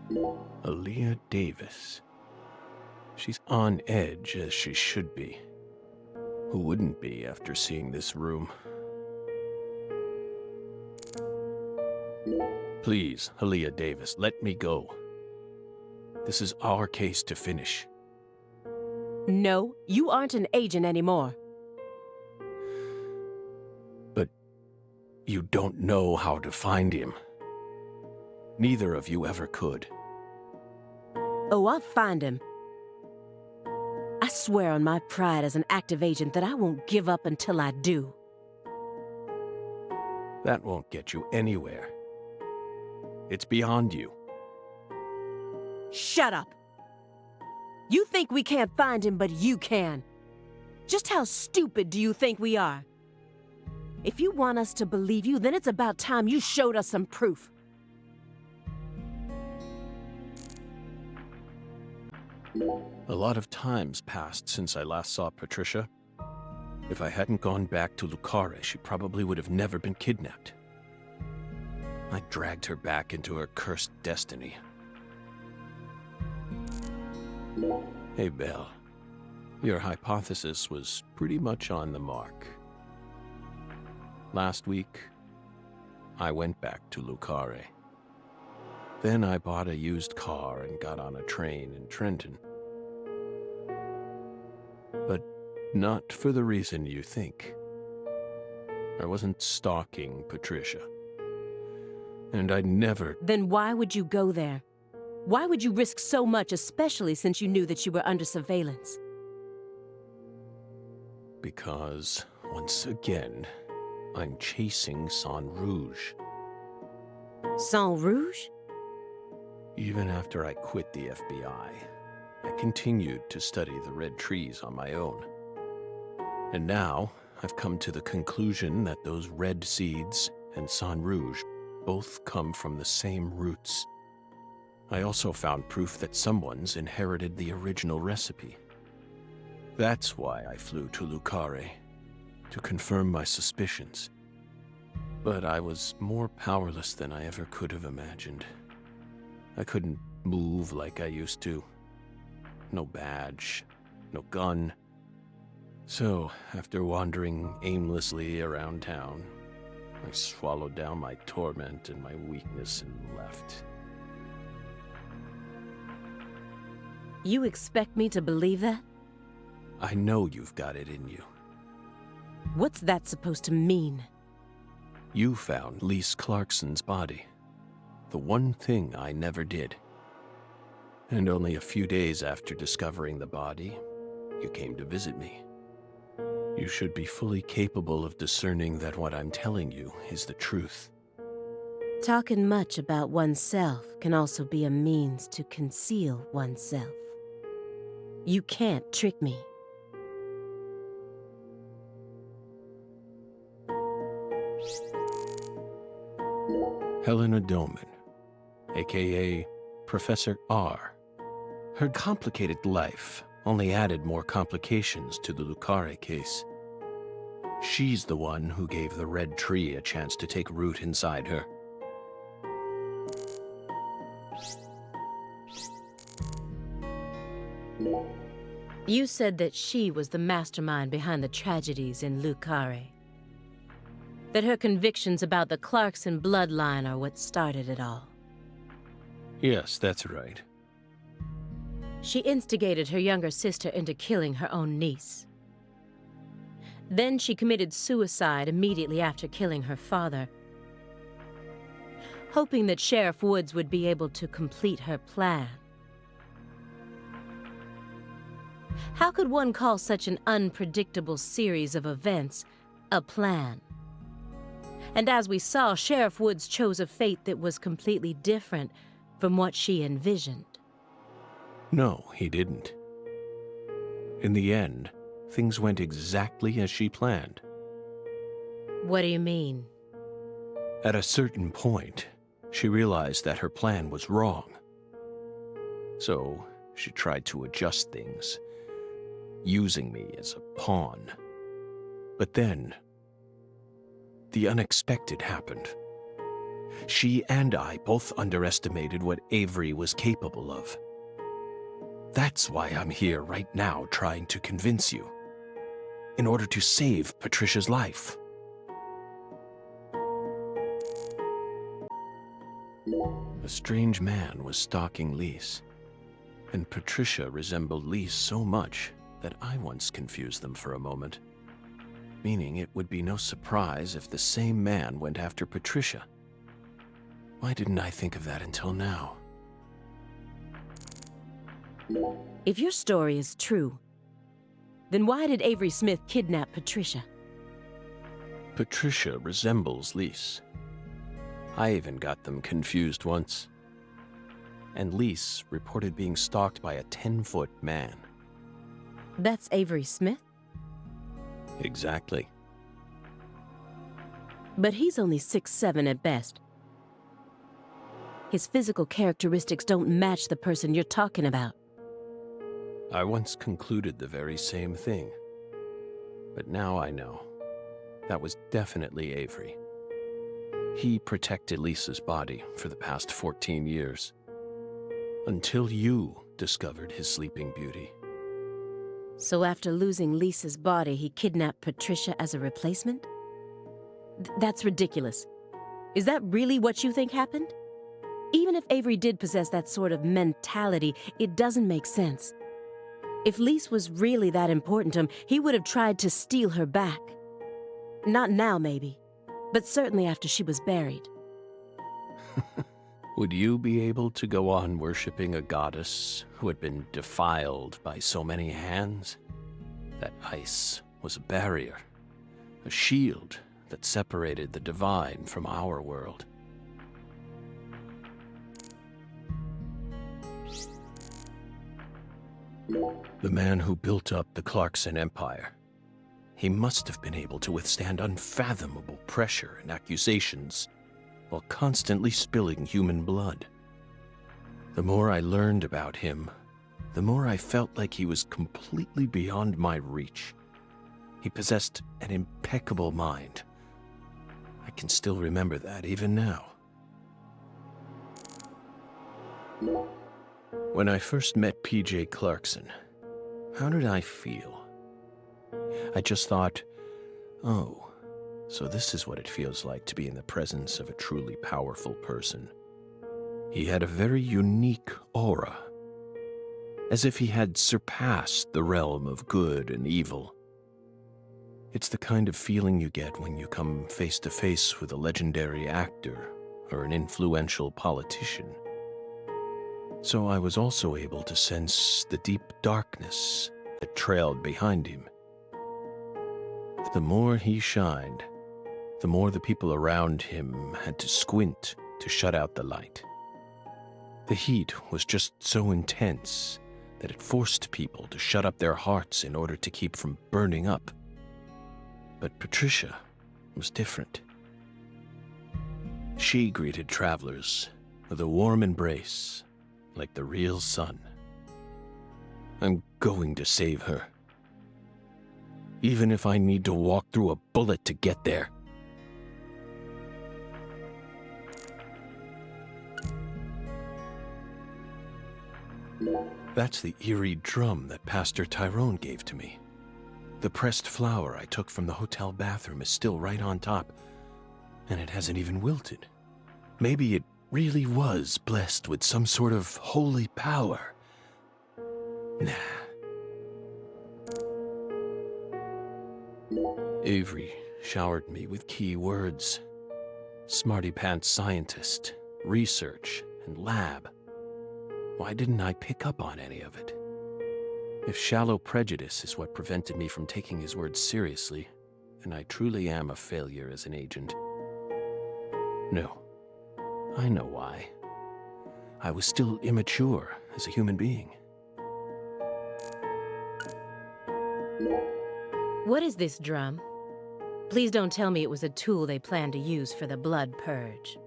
Aaliyah Davis. She's on edge, as she should be. Who wouldn't be after seeing this room? Please, Aaliyah Davis, let me go. This is our case to finish. No, you aren't an agent anymore. But you don't know how to find him. Neither of you ever could. Oh, I'll find him. I swear on my pride as an active agent that I won't give up until I do. That won't get you anywhere. It's beyond you. Shut up! You think we can't find him, but you can. Just how stupid do you think we are? If you want us to believe you, then it's about time you showed us some proof. A lot of time's passed since I last saw Patricia. If I hadn't gone back to Lucare, she probably would have never been kidnapped. I dragged her back into her cursed destiny. Hey, Belle. Your hypothesis was pretty much on the mark. Last week, I went back to Lucare. Then I bought a used car and got on a train in Trenton. But not for the reason you think. I wasn't stalking Patricia. And I never... Then why would you go there? Why would you risk so much, especially since you knew that you were under surveillance? Because, once again, I'm chasing Sang Rouge. Sang Rouge? Even after I quit the FBI, I continued to study the red trees on my own. And now, I've come to the conclusion that those red seeds and Sang Rouge both come from the same roots. I also found proof that someone's inherited the original recipe. That's why I flew to Lucare, to confirm my suspicions. But I was more powerless than I ever could have imagined. I couldn't move like I used to. No badge, no gun. So, after wandering aimlessly around town, I swallowed down my torment and my weakness and left. You expect me to believe that? I know you've got it in you. What's that supposed to mean? You found Lise Clarkson's body. The one thing I never did. And only a few days after discovering the body, you came to visit me. You should be fully capable of discerning that what I'm telling you is the truth. Talking much about oneself can also be a means to conceal oneself. You can't trick me. Helena Doman, aka Professor R. Her complicated life only added more complications to the Lucare case. She's the one who gave the red tree a chance to take root inside her. You said that she was the mastermind behind the tragedies in Lucare. That her convictions about the Clarkson bloodline are what started it all. Yes, that's right. She instigated her younger sister into killing her own niece. Then she committed suicide immediately after killing her father, hoping that Sheriff Woods would be able to complete her plan. How could one call such an unpredictable series of events a plan? And as we saw, Sheriff Woods chose a fate that was completely different from what she envisioned. No, he didn't. In the end, things went exactly as she planned. What do you mean? At a certain point, she realized that her plan was wrong. So, she tried to adjust things, using me as a pawn. But then, the unexpected happened. She and I both underestimated what Avery was capable of. That's why I'm here right now trying to convince you, in order to save Patricia's life. A strange man was stalking Lise, and Patricia resembled Lise so much that I once confused them for a moment, meaning it would be no surprise if the same man went after Patricia. Why didn't I think of that until now? If your story is true, then why did Avery Smith kidnap Patricia? Patricia resembles Lise. I even got them confused once. And Lise reported being stalked by a 10-foot man. That's Avery Smith? Exactly. But he's only 6'7" at best. His physical characteristics don't match the person you're talking about. I once concluded the very same thing. But now I know. That was definitely Avery. He protected Lisa's body for the past 14 years. Until you discovered his sleeping beauty. So after losing Lisa's body, he kidnapped Patricia as a replacement? That's ridiculous. Is that really what you think happened? Even if Avery did possess that sort of mentality, it doesn't make sense. If Lise was really that important to him, he would have tried to steal her back. Not now, maybe, but certainly after she was buried. Would you be able to go on worshipping a goddess who had been defiled by so many hands? That ice was a barrier, a shield that separated the divine from our world. The man who built up the Clarkson Empire. He must have been able to withstand unfathomable pressure and accusations while constantly spilling human blood. The more I learned about him, the more I felt like he was completely beyond my reach. He possessed an impeccable mind. I can still remember that even now. When I first met P.J. Clarkson, how did I feel? I just thought, oh, so this is what it feels like to be in the presence of a truly powerful person. He had a very unique aura, as if he had surpassed the realm of good and evil. It's the kind of feeling you get when you come face to face with a legendary actor or an influential politician. So I was also able to sense the deep darkness that trailed behind him. The more he shined, the more the people around him had to squint to shut out the light. The heat was just so intense that it forced people to shut up their hearts in order to keep from burning up. But Patricia was different. She greeted travelers with a warm embrace, like the real sun. I'm going to save her. Even if I need to walk through a bullet to get there. That's the eerie drum that Pastor Tyrone gave to me. The pressed flower I took from the hotel bathroom is still right on top, and it hasn't even wilted. Maybe it really was blessed with some sort of holy power. Nah. Avery showered me with key words. Smarty pants scientist, research, and lab. Why didn't I pick up on any of it? If shallow prejudice is what prevented me from taking his words seriously, then I truly am a failure as an agent. No. I know why. I was still immature as a human being. What is this drum? Please don't tell me it was a tool they planned to use for the blood purge.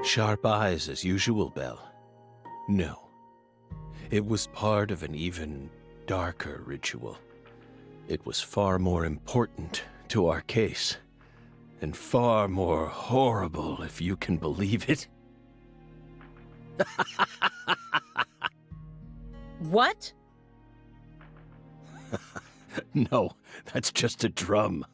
Sharp eyes as usual, Belle. No. It was part of an even darker ritual. It was far more important to our case, and far more horrible, if you can believe it. What? No, that's just a drum.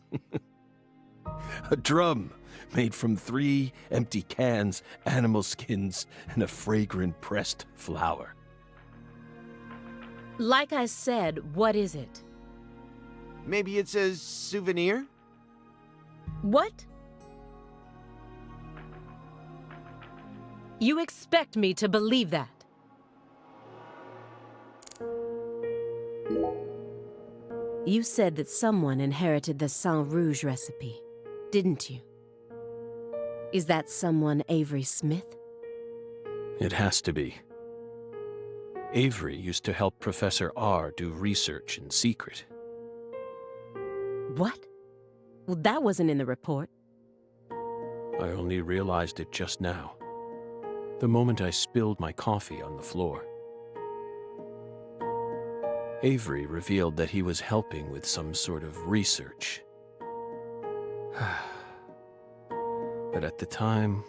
A drum made from 3 empty cans, animal skins, and a fragrant pressed flower. Like I said, what is it? Maybe it's a souvenir? What? You expect me to believe that? You said that someone inherited the Sang Rouge recipe, didn't you? Is that someone Avery Smith? It has to be. Avery used to help Professor R do research in secret. What? Well, that wasn't in the report. I only realized it just now, the moment I spilled my coffee on the floor. Avery revealed that he was helping with some sort of research. But at the time,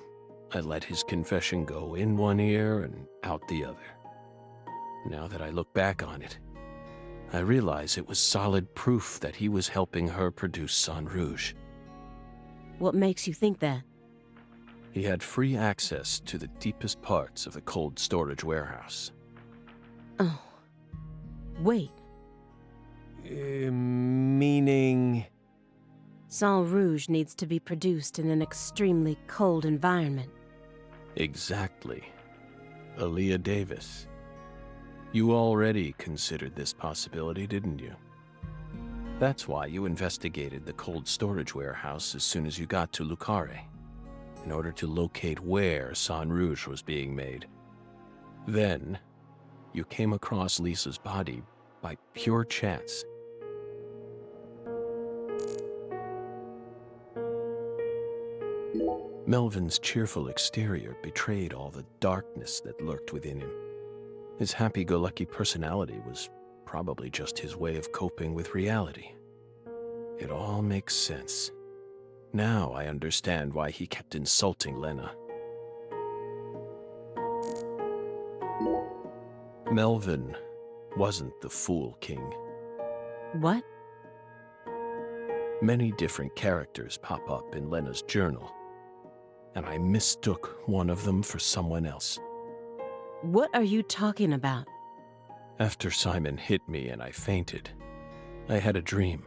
I let his confession go in one ear and out the other. Now that I look back on it, I realize it was solid proof that he was helping her produce Sang Rouge. What makes you think that? He had free access to the deepest parts of the cold storage warehouse. Oh. Wait. Meaning... Sang Rouge needs to be produced in an extremely cold environment. Exactly. Aaliyah Davis. You already considered this possibility, didn't you? That's why you investigated the cold storage warehouse as soon as you got to Lucare, in order to locate where Sang Rouge was being made. Then, you came across Lisa's body by pure chance. Melvin's cheerful exterior betrayed all the darkness that lurked within him. His happy-go-lucky personality was probably just his way of coping with reality. It all makes sense. Now I understand why he kept insulting Lena. Melvin wasn't the Fool King. What? Many different characters pop up in Lena's journal, and I mistook one of them for someone else. What are you talking about? After Simon hit me and I fainted, I had a dream.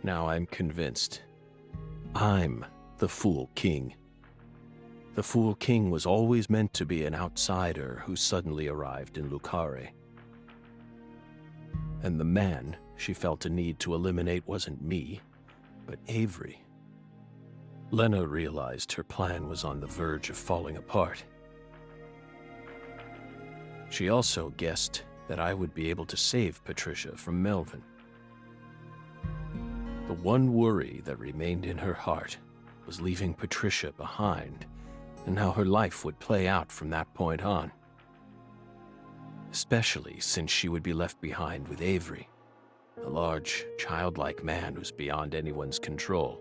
Now I'm convinced. I'm the Fool King. The Fool King was always meant to be an outsider who suddenly arrived in Lucare. And the man she felt a need to eliminate wasn't me, but Avery. Lena realized her plan was on the verge of falling apart. She also guessed that I would be able to save Patricia from Melvin. The one worry that remained in her heart was leaving Patricia behind and how her life would play out from that point on. Especially since she would be left behind with Avery, a large, childlike man who's beyond anyone's control.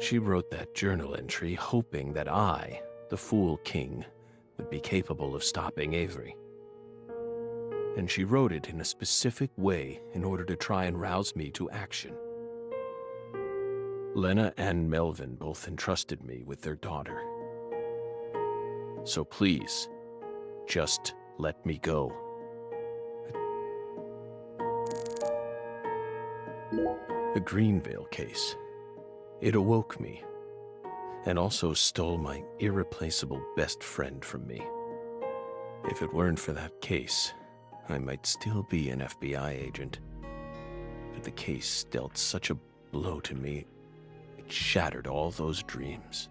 She wrote that journal entry hoping that I, the Fool King, would be capable of stopping Avery. And she wrote it in a specific way in order to try and rouse me to action. Lena and Melvin both entrusted me with their daughter. So please, just let me go. The Greenvale case. It awoke me, and also stole my irreplaceable best friend from me. If it weren't for that case, I might still be an FBI agent. But the case dealt such a blow to me, It shattered all those dreams.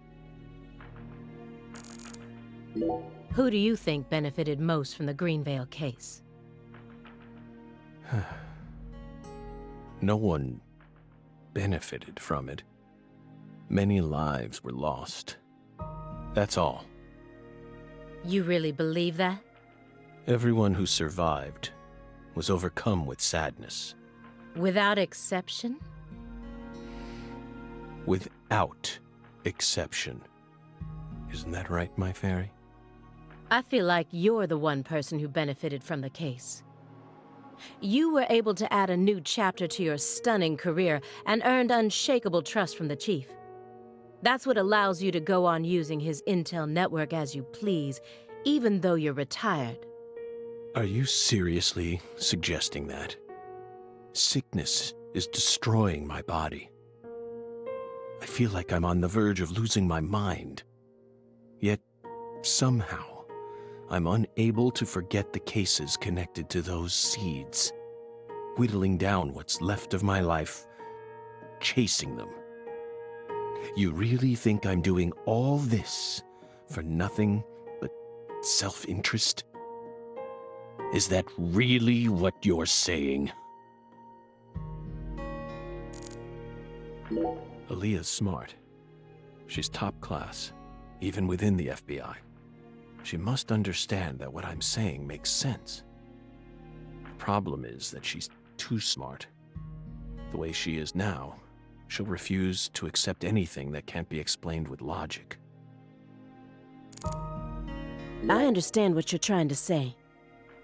Who do you think benefited most from the Greenvale case? No one benefited from it. Many lives were lost. That's all. You really believe that? Everyone who survived was overcome with sadness. Without exception? Without exception. Isn't that right, my fairy? I feel like you're the one person who benefited from the case. You were able to add a new chapter to your stunning career and earned unshakable trust from the chief. That's what allows you to go on using his intel network as you please, even though you're retired. Are you seriously suggesting that? Sickness is destroying my body. I feel like I'm on the verge of losing my mind. Yet, somehow, I'm unable to forget the cases connected to those seeds, whittling down what's left of my life, chasing them. You really think I'm doing all this for nothing but self-interest? Is that really what you're saying? Aaliyah's smart. She's top class, even within the FBI. She must understand that what I'm saying makes sense. The problem is that she's too smart. The way she is now, she'll refuse to accept anything that can't be explained with logic. I understand what you're trying to say,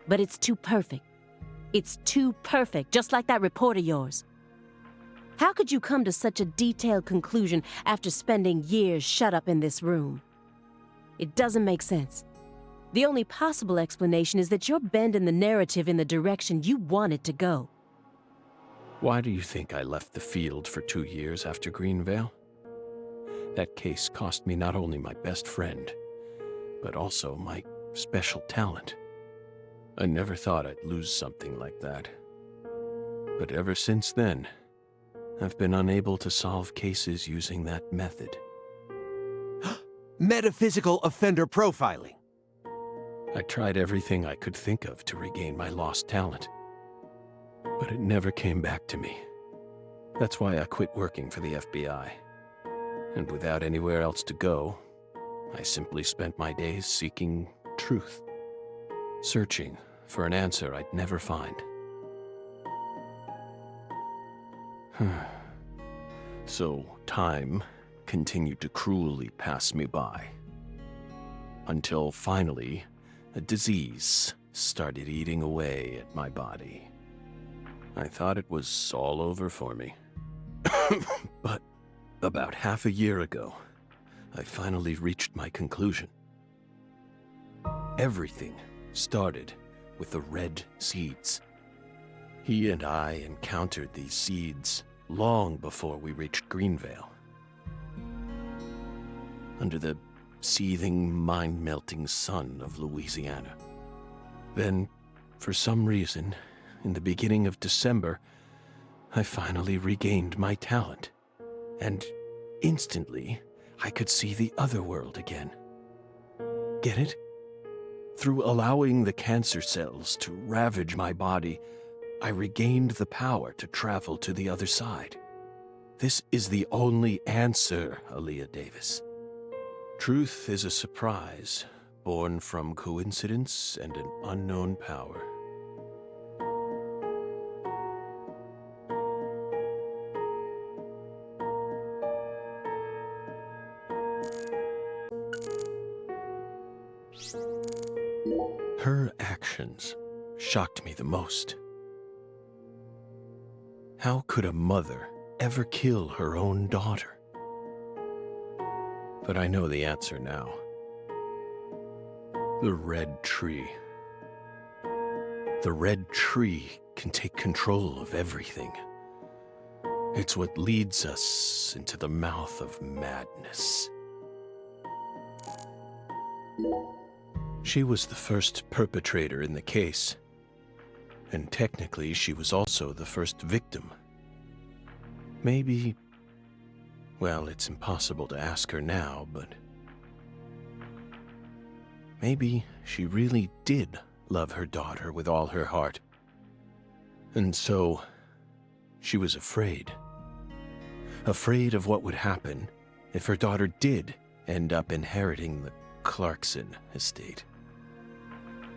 but it's too perfect. It's too perfect, just like that report of yours. How could you come to such a detailed conclusion after spending years shut up in this room? It doesn't make sense. The only possible explanation is that you're bending the narrative in the direction you want it to go. Why do you think I left the field for 2 years after Greenvale? That case cost me not only my best friend, but also my special talent. I never thought I'd lose something like that. But ever since then, I've been unable to solve cases using that method. Metaphysical offender profiling. I tried everything I could think of to regain my lost talent, but it never came back to me. That's why I quit working for the FBI. And without anywhere else to go, I simply spent my days seeking truth, searching for an answer I'd never find. So time continued to cruelly pass me by, until finally, a disease started eating away at my body. I thought it was all over for me. But about half a year ago, I finally reached my conclusion. Everything started with the red seeds. He and I encountered these seeds long before we reached Greenvale. Under the seething, mind-melting sun of Louisiana. Then, for some reason, in the beginning of December, I finally regained my talent. And instantly, I could see the other world again. Get it? Through allowing the cancer cells to ravage my body, I regained the power to travel to the other side. This is the only answer, Aaliyah Davis. Truth is a surprise, born from coincidence and an unknown power. Her actions shocked me the most. How could a mother ever kill her own daughter? But I know the answer now. The red tree. The red tree can take control of everything. It's what leads us into the mouth of madness. She was the first perpetrator in the case, and technically she was also the first victim. Maybe Well, it's impossible to ask her now, but maybe she really did love her daughter with all her heart. And so she was afraid. Afraid of what would happen if her daughter did end up inheriting the Clarkson estate.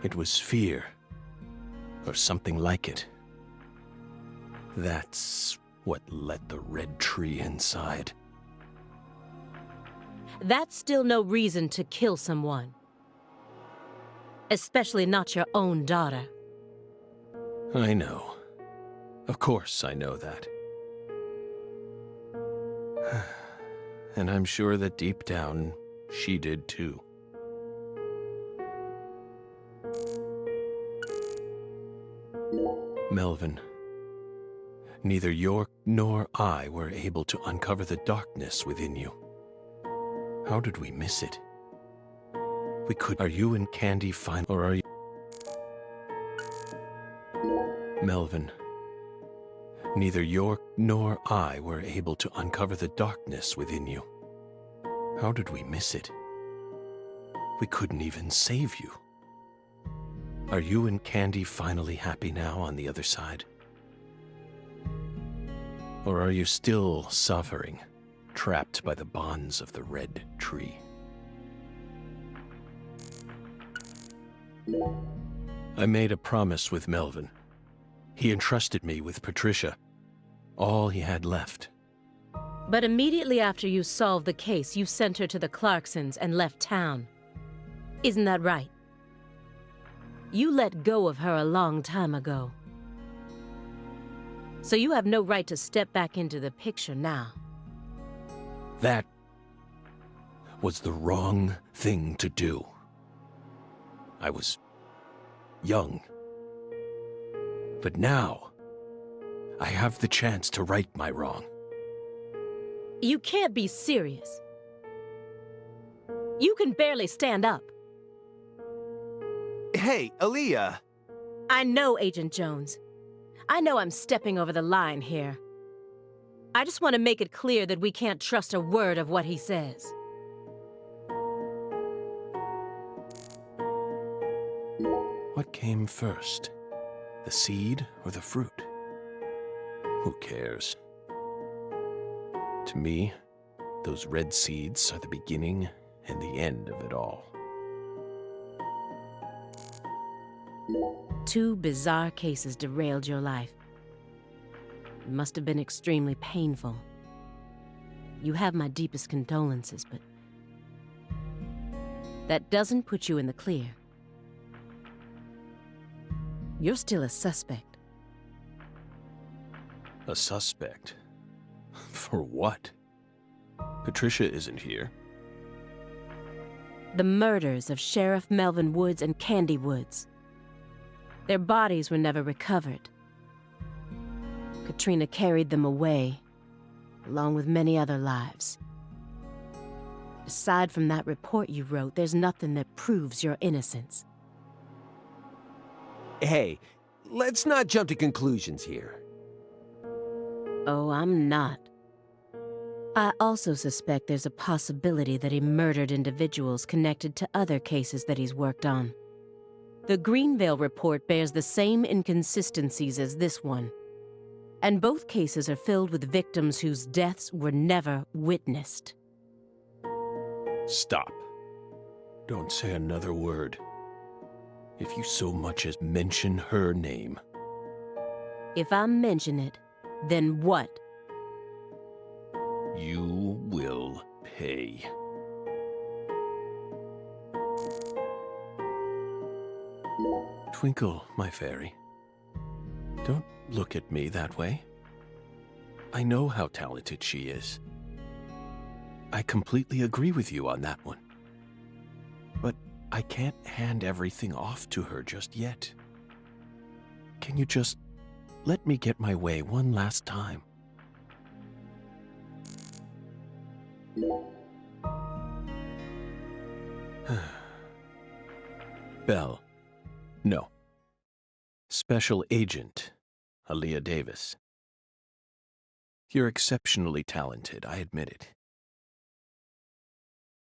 It was fear, or something like it. That's what lit the red tree inside. That's still no reason to kill someone. Especially not your own daughter. I know. Of course I know that. And I'm sure that deep down, she did too. Melvin, neither York nor I were able to uncover the darkness within you. How did we miss it? We could. Are you and Candy fine, or are you? Melvin, neither York nor I were able to uncover the darkness within you. How did we miss it? We couldn't even save you. Are you and Candy finally happy now on the other side? Or are you still suffering, trapped by the bonds of the red tree? I made a promise with Melvin. He entrusted me with Patricia, all he had left. But immediately after you solved the case, you sent her to the Clarksons and left town. Isn't that right? You let go of her a long time ago. So you have no right to step back into the picture now. That was the wrong thing to do. I was young. But now, I have the chance to right my wrong. You can't be serious. You can barely stand up. Hey, Aaliyah. I know, Agent Jones. I know I'm stepping over the line here. I just want to make it clear that we can't trust a word of what he says. What came first? The seed or the fruit? Who cares? To me, those red seeds are the beginning and the end of it all. Two bizarre cases derailed your life. It must have been extremely painful. You have my deepest condolences, but that doesn't put you in the clear. You're still a suspect. A suspect? For what? Patricia isn't here. The murders of Sheriff Melvin Woods and Candy Woods. Their bodies were never recovered. Katrina carried them away, along with many other lives. Aside from that report you wrote, there's nothing that proves your innocence. Hey, let's not jump to conclusions here. Oh, I'm not. I also suspect there's a possibility that he murdered individuals connected to other cases that he's worked on. The Greenvale report bears the same inconsistencies as this one, and both cases are filled with victims whose deaths were never witnessed. Stop. Don't say another word. If you so much as mention her name. If I mention it, then what? You will pay. Twinkle, my fairy. Don't look at me that way. I know how talented she is. I completely agree with you on that one. But I can't hand everything off to her just yet. Can you just let me get my way one last time? Belle. No. Special Agent Aaliyah Davis. You're exceptionally talented, I admit it.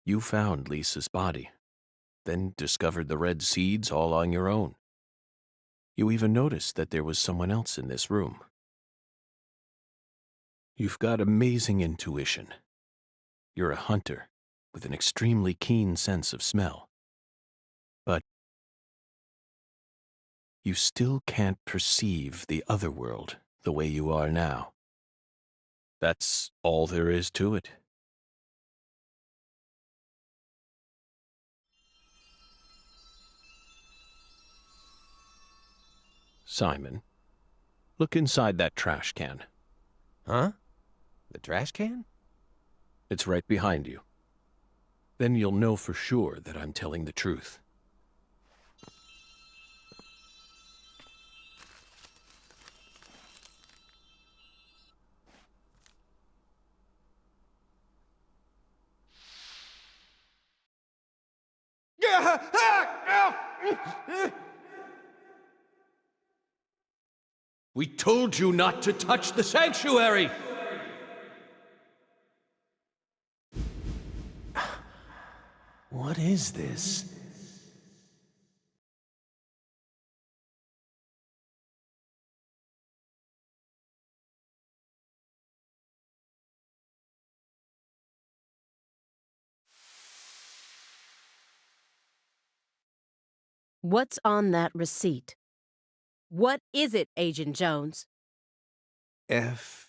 You found Lisa's body, then discovered the red seeds all on your own. You even noticed that there was someone else in this room. You've got amazing intuition. You're a hunter with an extremely keen sense of smell. But you still can't perceive the other world the way you are now. That's all there is to it. Simon, look inside that trash can. Huh? The trash can? It's right behind you. Then you'll know for sure that I'm telling the truth. We told you not to touch the sanctuary! What is this? What's on that receipt? What is it, Agent Jones? F.K.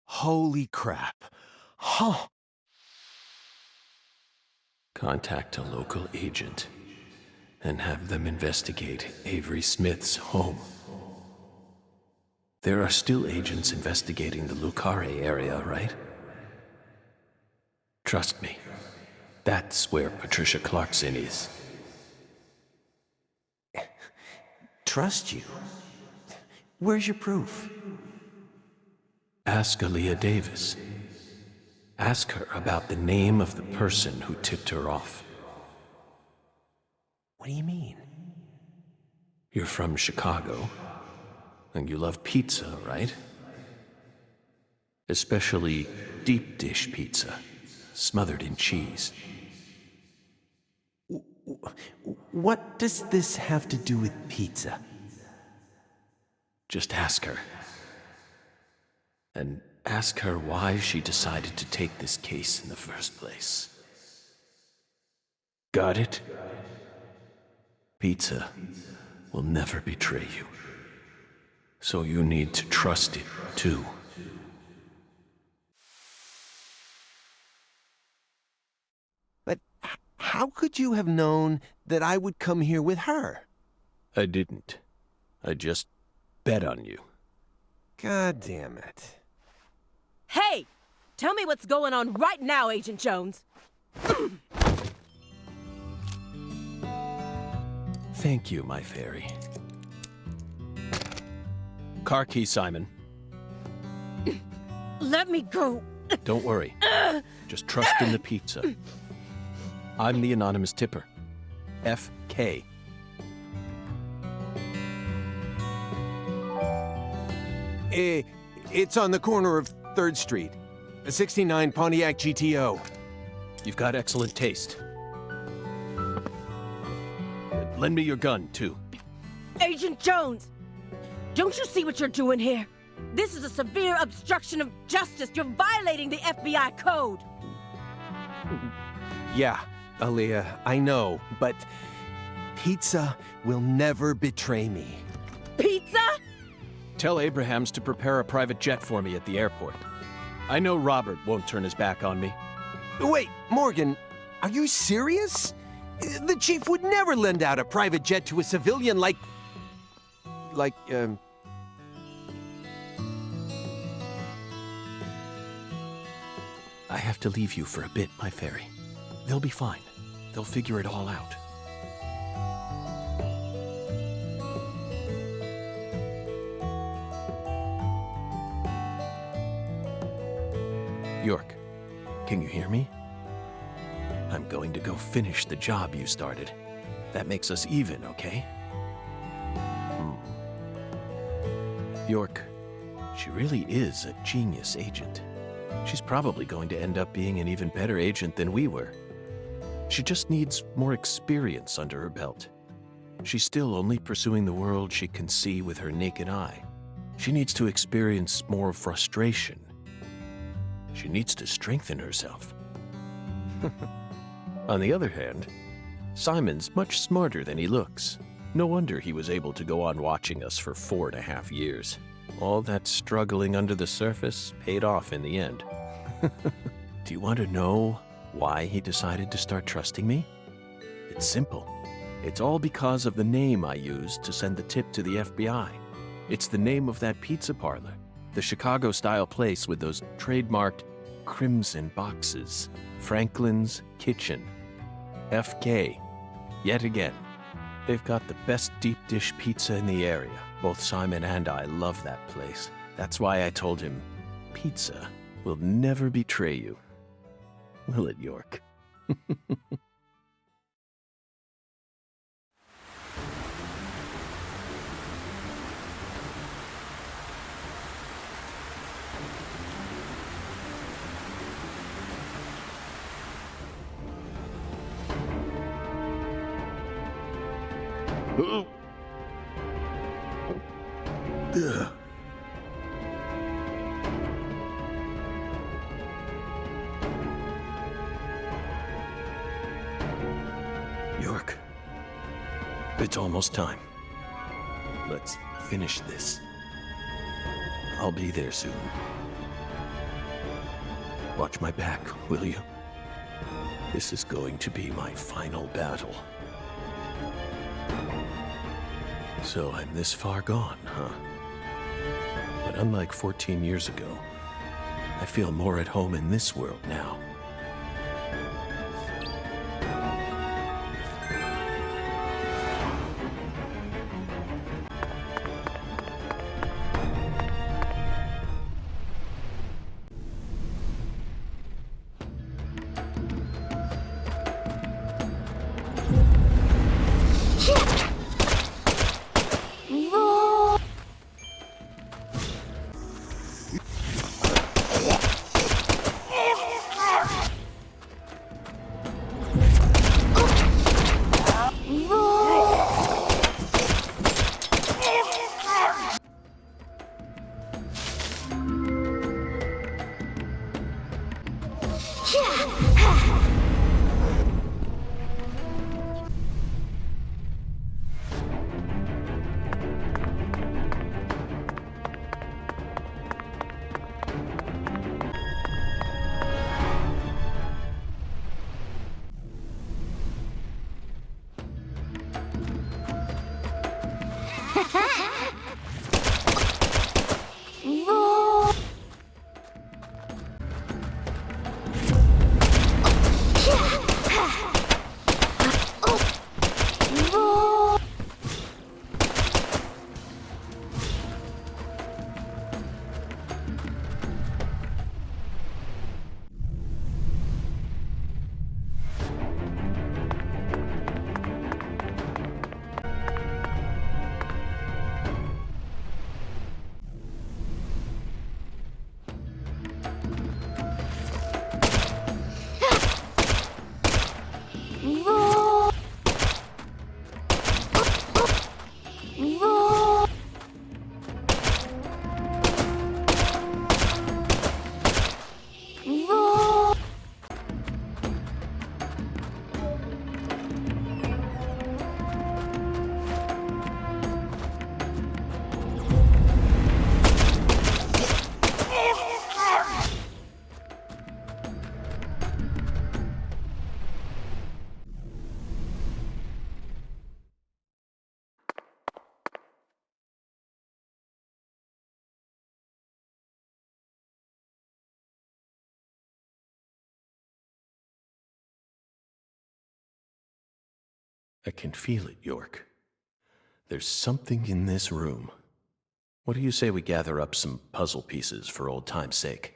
Holy crap. Huh. Contact a local agent and have them investigate Avery Smith's home. There are still agents investigating the Lucare area, right? Trust me, that's where Patricia Clarkson is. Trust you? Where's your proof? Ask Aaliyah Davis. Ask her about the name of the person who tipped her off. What do you mean? You're from Chicago, and you love pizza, right? Especially deep dish pizza, smothered in cheese. What does this have to do with pizza? Just ask her. And ask her why she decided to take this case in the first place. Got it? Pizza will never betray you. So you need to trust it, too. But how could you have known that I would come here with her? I didn't. I just bet on you. God damn it. Hey! Tell me what's going on right now, Agent Jones. Thank you, my fairy. Car key, Simon. Let me go. Don't worry. Just trust in the pizza. I'm the anonymous tipper. F.K. It's on the corner of 3rd Street. A 69 Pontiac GTO. You've got excellent taste. Lend me your gun, too. Agent Jones! Don't you see what you're doing here? This is a severe obstruction of justice. You're violating the FBI code. Yeah, Aaliyah, I know, but pizza will never betray me. Pizza? Tell Abrahams to prepare a private jet for me at the airport. I know Robert won't turn his back on me. Wait, Morgan, are you serious? The chief would never lend out a private jet to a civilian like... I have to leave you for a bit, my fairy. They'll be fine. They'll figure it all out. York, can you hear me? I'm going to go finish the job you started. That makes us even, okay? York, she really is a genius agent. She's probably going to end up being an even better agent than we were. She just needs more experience under her belt. She's still only pursuing the world she can see with her naked eye. She needs to experience more frustration. She needs to strengthen herself. On the other hand, Simon's much smarter than he looks. No wonder he was able to go on watching us for 4.5 years. All that struggling under the surface paid off in the end. Do you want to know why he decided to start trusting me? It's simple. It's all because of the name I used to send the tip to the FBI. It's the name of that pizza parlor, the Chicago-style place with those trademarked crimson boxes. Franklin's Kitchen. FK. Yet again. They've got the best deep dish pizza in the area. Both Simon and I love that place. That's why I told him, pizza will never betray you. Will it, York? York, it's almost time. Let's finish this. I'll be there soon. Watch my back, will you? This is going to be my final battle. So I'm this far gone, huh? But unlike 14 years ago, I feel more at home in this world now. I can feel it, York. There's something in this room. What do you say we gather up some puzzle pieces for old time's sake?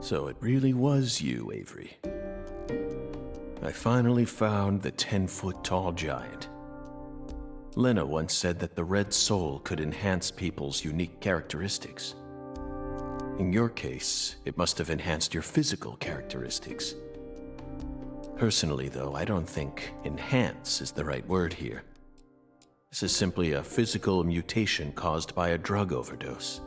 So it really was you, Avery. I finally found the 10-foot-tall giant. Lena once said that the red soul could enhance people's unique characteristics. In your case, it must have enhanced your physical characteristics. Personally, though, I don't think enhance is the right word here. This is simply a physical mutation caused by a drug overdose.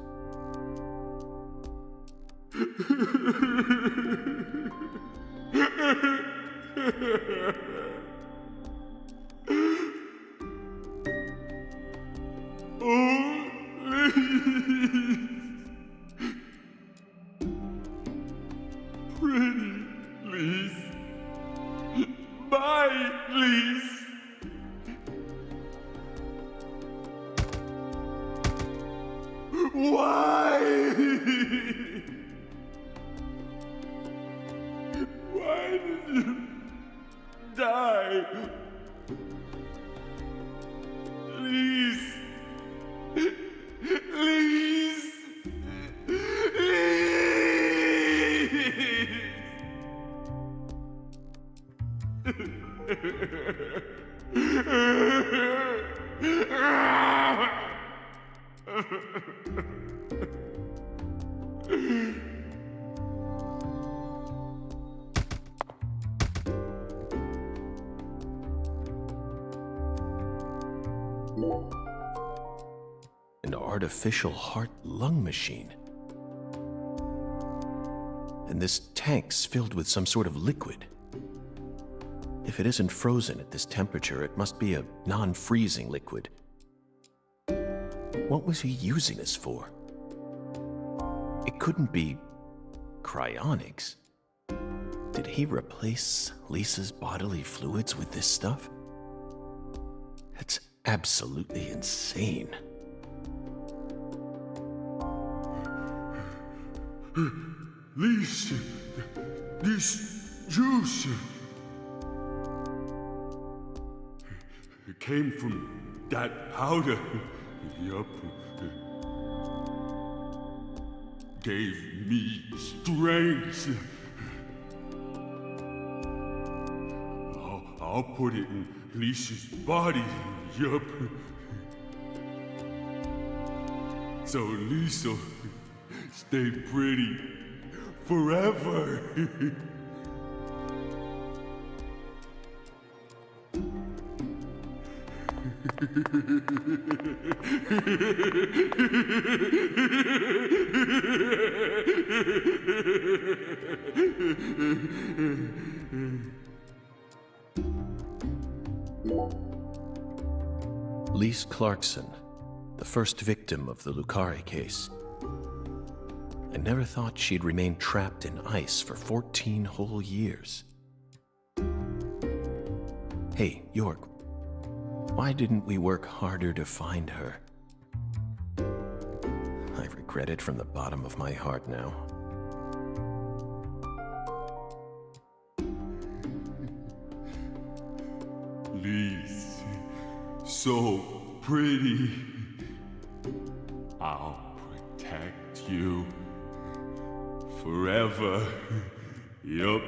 An artificial heart-lung machine. And this tank's filled with some sort of liquid. If it isn't frozen at this temperature, it must be a non-freezing liquid. What was he using this for? It couldn't be cryonics. Did he replace Lisa's bodily fluids with this stuff? That's absolutely insane. Lisa, this juice it came from that powder. Yup. Gave me strength. I'll put it in Lisa's body. Yup. So Lisa stay pretty forever. Lise Clarkson, the first victim of the Lucari case. I never thought she'd remain trapped in ice for 14 whole years. Hey, York, why didn't we work harder to find her? I regret it from the bottom of my heart now. Lise, so pretty. I'll protect you forever. Yup.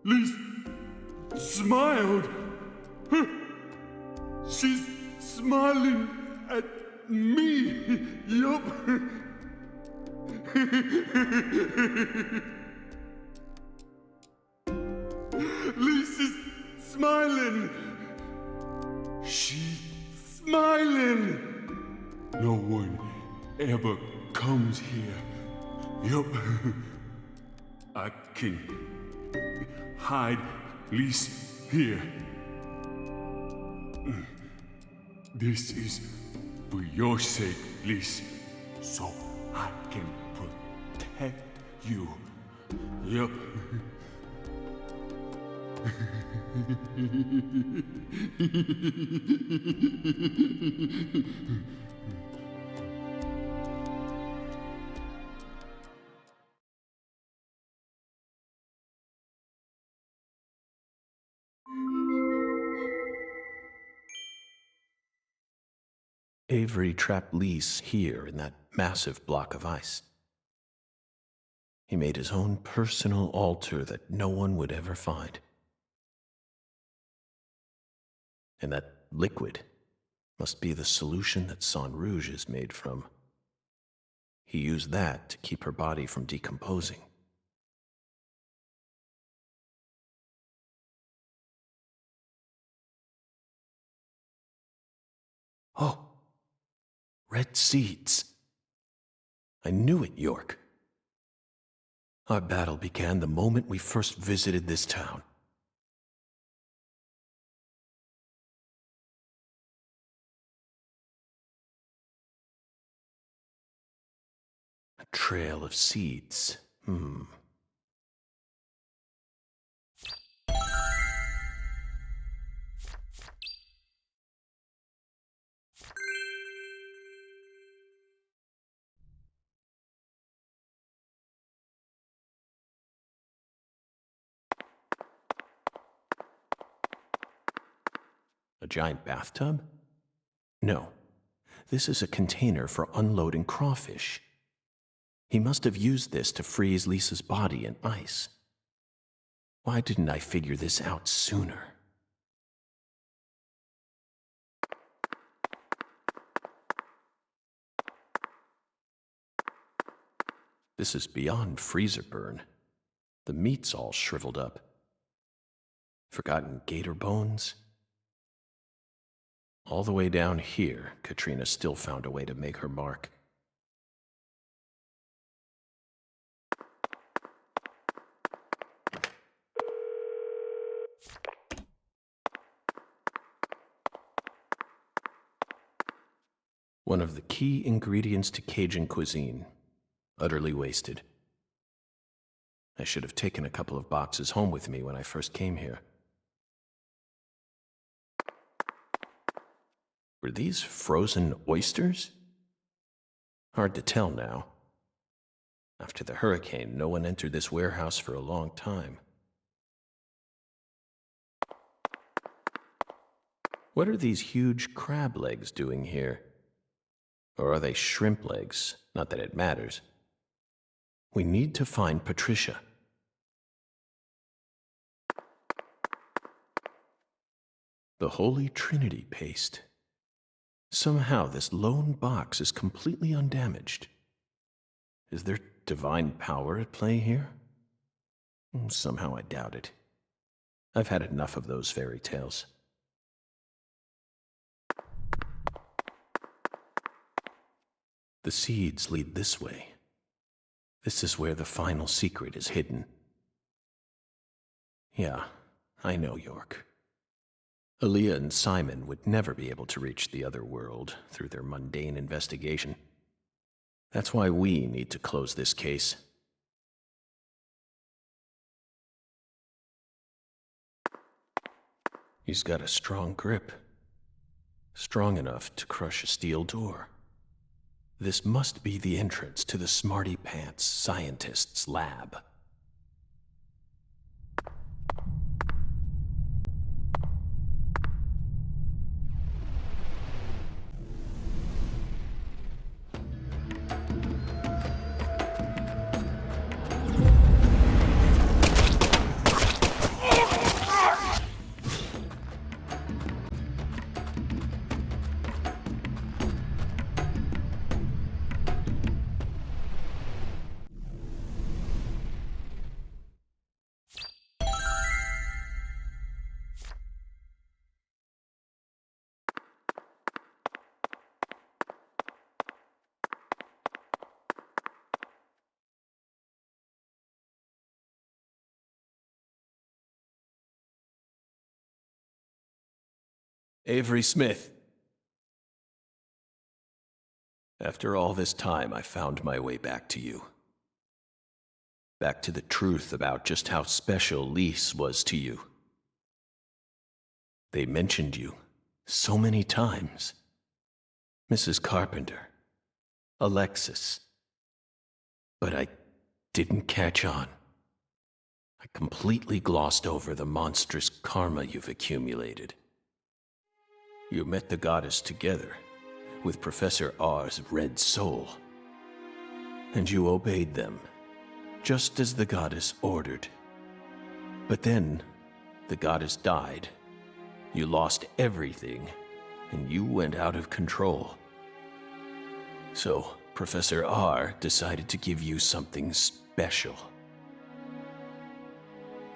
Lise smiled. She's smiling at me. Yup. Lisa's smiling. She's smiling. No one ever comes here. Yup. I can hide Lisa here. This is for your sake, Lisa, so I can protect you. Yup. Avery trapped Lise here in that massive block of ice. He made his own personal altar that no one would ever find. And that liquid must be the solution that Sang Rouge is made from. He used that to keep her body from decomposing. Oh, red seeds. I knew it, York. Our battle began the moment we first visited this town. A trail of seeds. A giant bathtub? No. This is a container for unloading crawfish. He must have used this to freeze Lisa's body in ice. Why didn't I figure this out sooner? This is beyond freezer burn. The meat's all shriveled up. Forgotten gator bones? All the way down here, Katrina still found a way to make her mark. One of the key ingredients to Cajun cuisine, utterly wasted. I should have taken a couple of boxes home with me when I first came here. Were these frozen oysters? Hard to tell now. After the hurricane, no one entered this warehouse for a long time. What are these huge crab legs doing here? Or are they shrimp legs? Not that it matters. We need to find Patricia. The Holy Trinity paste. Somehow this lone box is completely undamaged. Is there divine power at play here? Somehow I doubt it. I've had enough of those fairy tales. The seeds lead this way. This is where the final secret is hidden. Yeah, I know, York. Aaliyah and Simon would never be able to reach the other world through their mundane investigation. That's why we need to close this case. He's got a strong grip. Strong enough to crush a steel door. This must be the entrance to the Smarty Pants scientist's lab. Avery Smith. After all this time, I found my way back to you. Back to the truth about just how special Lise was to you. They mentioned you so many times. Mrs. Carpenter, Alexis. But I didn't catch on. I completely glossed over the monstrous karma you've accumulated. You met the goddess together, with Professor R's red soul. And you obeyed them, just as the goddess ordered. But then, the goddess died. You lost everything, and you went out of control. So, Professor R decided to give you something special.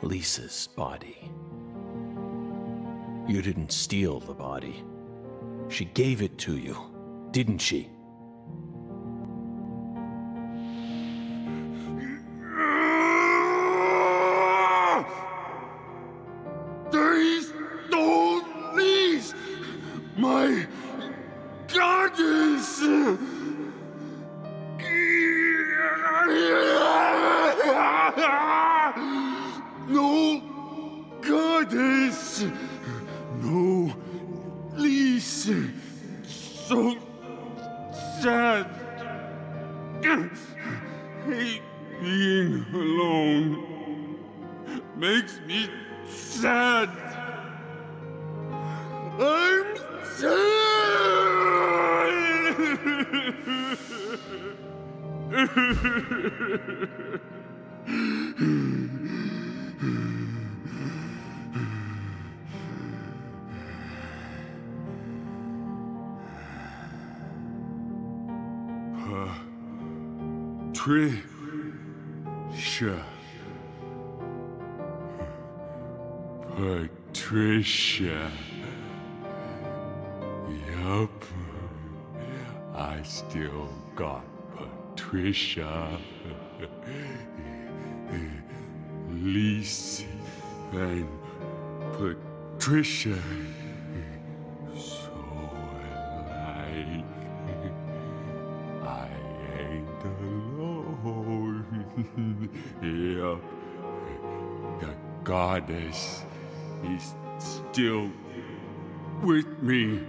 Lisa's body. You didn't steal the body. She gave it to you, didn't she? They stole Lise, my goddess! No goddess! No Lise! So sad! Hate being alone. Makes me sad. I'm Patricia. Patricia. Yup. I still got Patricia. Lise and Patricia. So alike. I ain't alone. Yup. The goddess is still with me.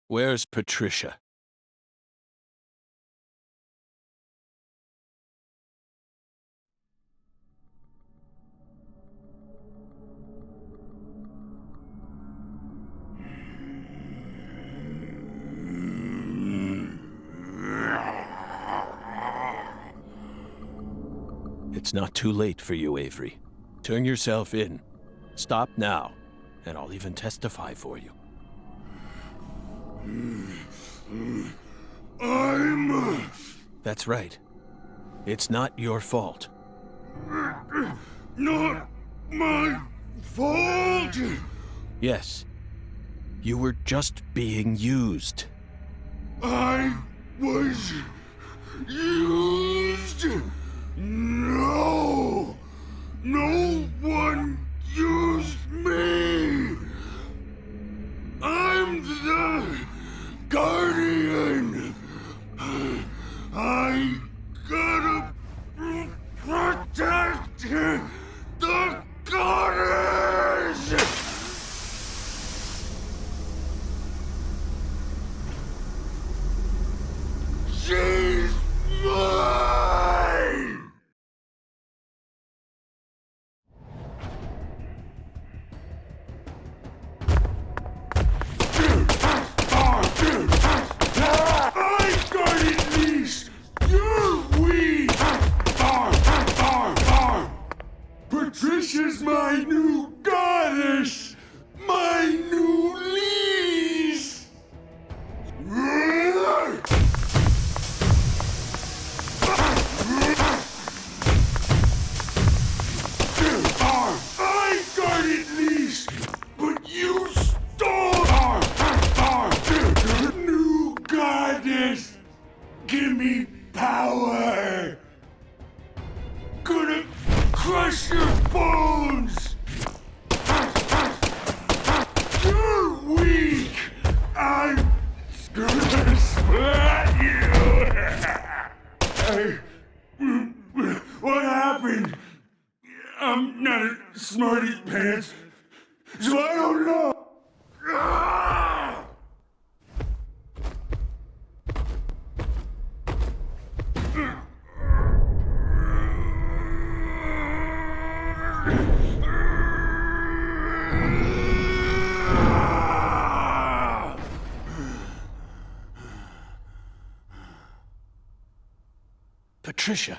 Where's Patricia? It's not too late for you, Avery. Turn yourself in. Stop now, and I'll even testify for you. That's right. It's not your fault. Not my fault! Yes. You were just being used. I was used! No! No one used me! I'm the guardian! I gotta protect the goddess! She's mine! Splat you! What happened? I'm not a smarty pants, so I don't know. Patricia.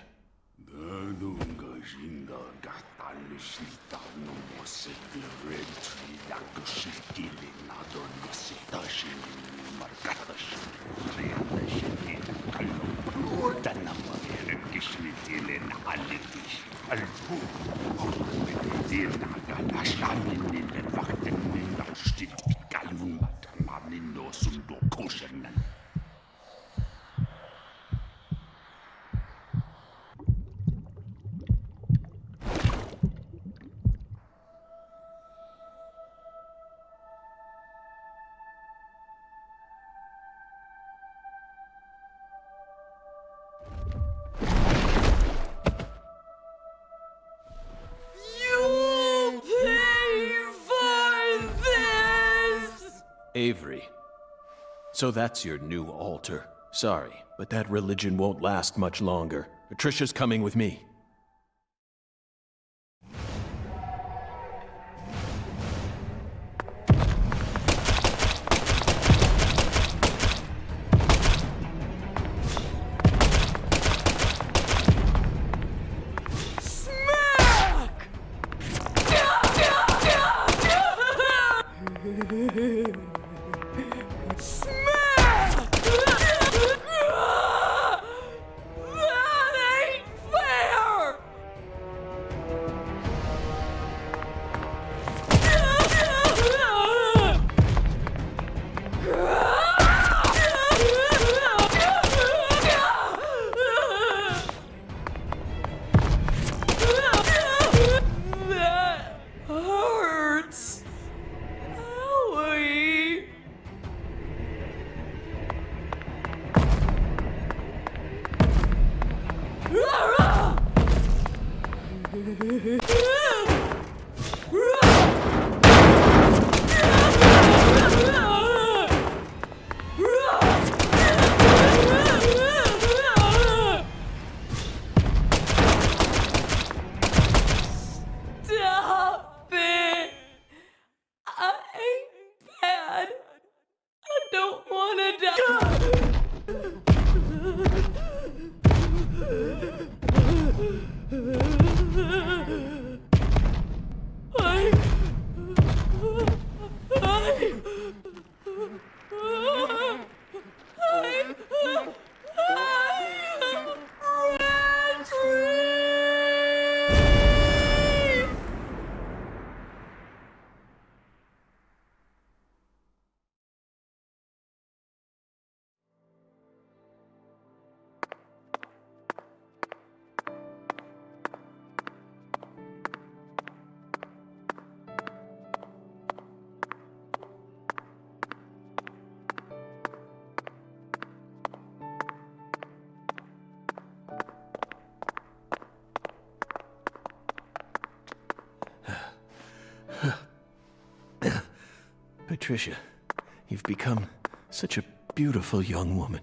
Avery. So that's your new altar. Sorry, but that religion won't last much longer. Patricia's coming with me. Patricia, you've become such a beautiful young woman.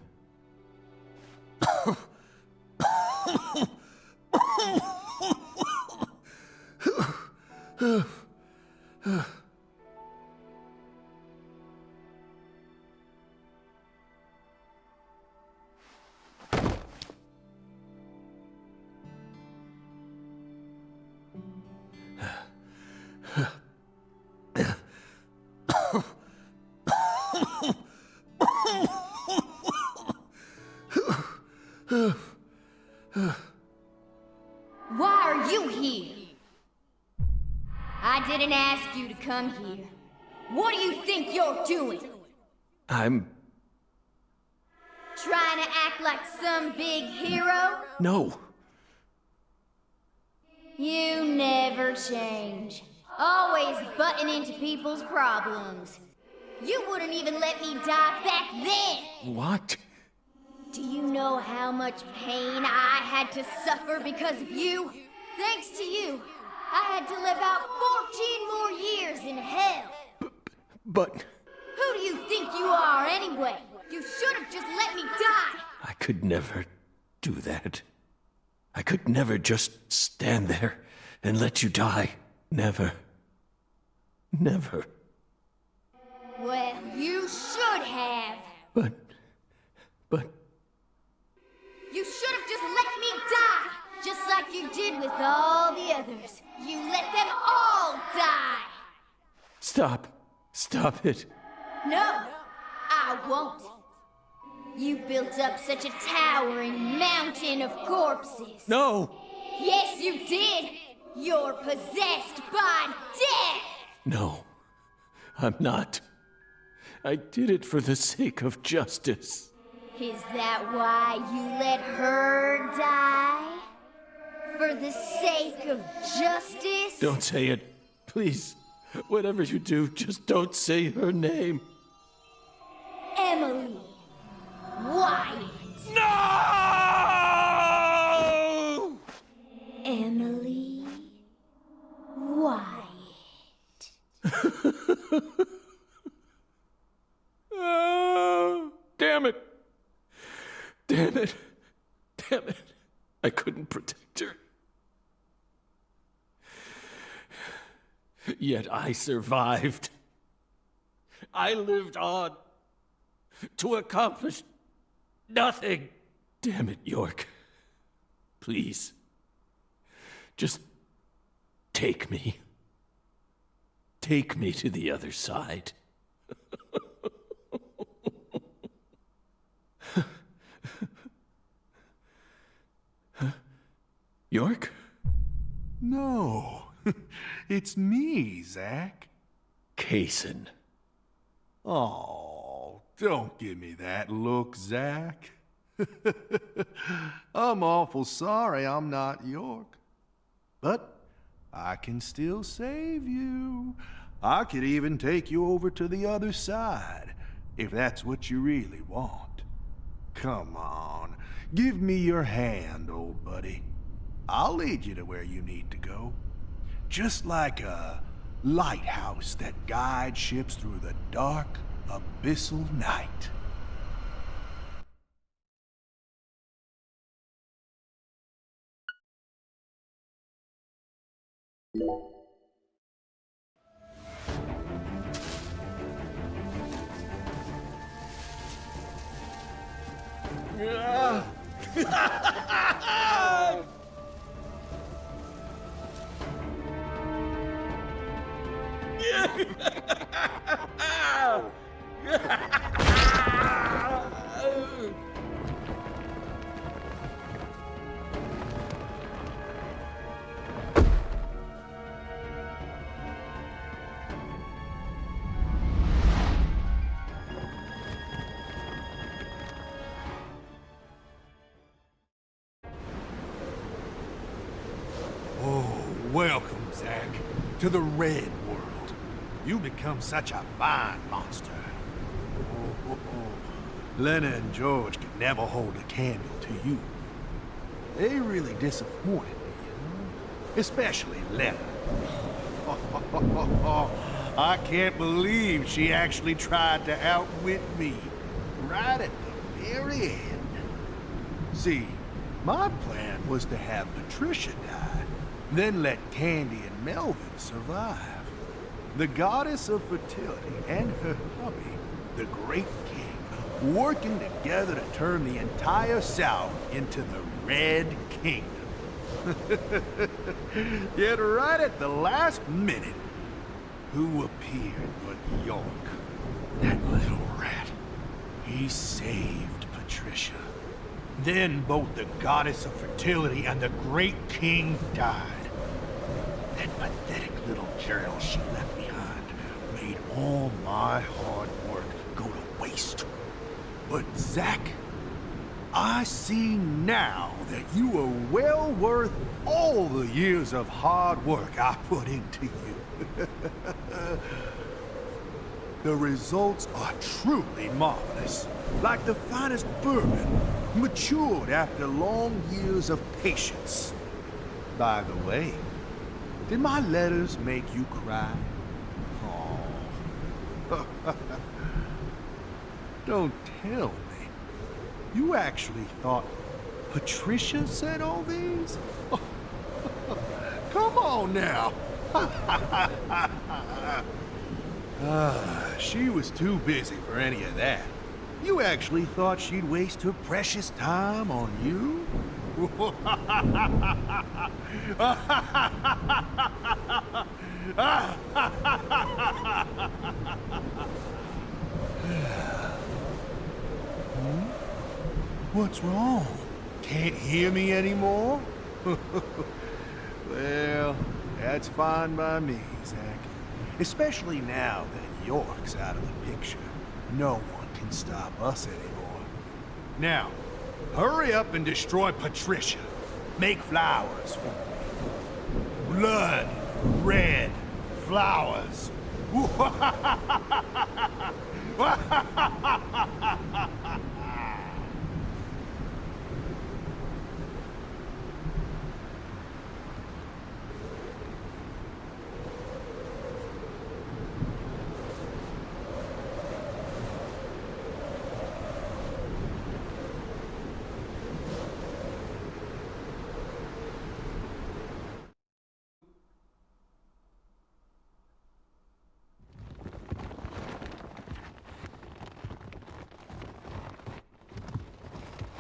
Why are you here? I didn't ask you to come here. What do you think you're doing? I'm... Trying to act like some big hero? No. You never change. Always butting into people's problems. You wouldn't even let me die back then! What? Do you know how much pain I had to suffer because of you? Thanks to you, I had to live out 14 more years in hell! But... Who do you think you are, anyway? You should have just let me die! I could never do that. I could never just stand there and let you die. Never. Never. Well, you should have. But... You should have just let me die! Just like you did with all the others. You let them all die! Stop. Stop it. No, I won't. You built up such a towering mountain of corpses. No! Yes, you did! You're possessed by death! No. I'm not. I did it for the sake of justice. Is that why you let her die? For the sake of justice? Don't say it. Please. Whatever you do, just don't say her name. Emily Wyatt. No! Emily Wyatt. Oh, damn it. Damn it. Damn it. I couldn't protect her. Yet I survived. I lived on to accomplish nothing. Damn it, York. Please. Just take me. Take me to the other side. York? No, it's me, Zach. Kaysen. Oh, don't give me that look, Zach. I'm awful sorry I'm not York. But I can still save you. I could even take you over to the other side, if that's what you really want. Come on, give me your hand, old buddy. I'll lead you to where you need to go. Just like a lighthouse that guides ships through the dark, abyssal night. Welcome, Zach, to the Red World. You become such a fine monster. Lena and George could never hold a candle to you. They really disappointed me, you know? Especially Lena. I can't believe she actually tried to outwit me. Right at the very end. See, my plan was to have Patricia die, then let Candy and Melvin survive. The goddess of fertility and her hubby, the Great King, working together to turn the entire South into the Red Kingdom. Yet right at the last minute, who appeared but York? That little rat. He saved Patricia. Then both the goddess of fertility and the Great King died. That pathetic little girl she left behind made all my hard work go to waste. But Zach, I see now that you are well worth all the years of hard work I put into you. The results are truly marvelous. Like the finest bourbon, matured after long years of patience. By the way, did my letters make you cry? Oh. Don't tell me. You actually thought Patricia said all these? Come on now. She was too busy for any of that. You actually thought she'd waste her precious time on you? What's wrong? Can't hear me anymore? Well, that's fine by me, Zach. Especially now that York's out of the picture. No one can stop us anymore. Now, hurry up and destroy Patricia. Make flowers for me. Blood, red, flowers.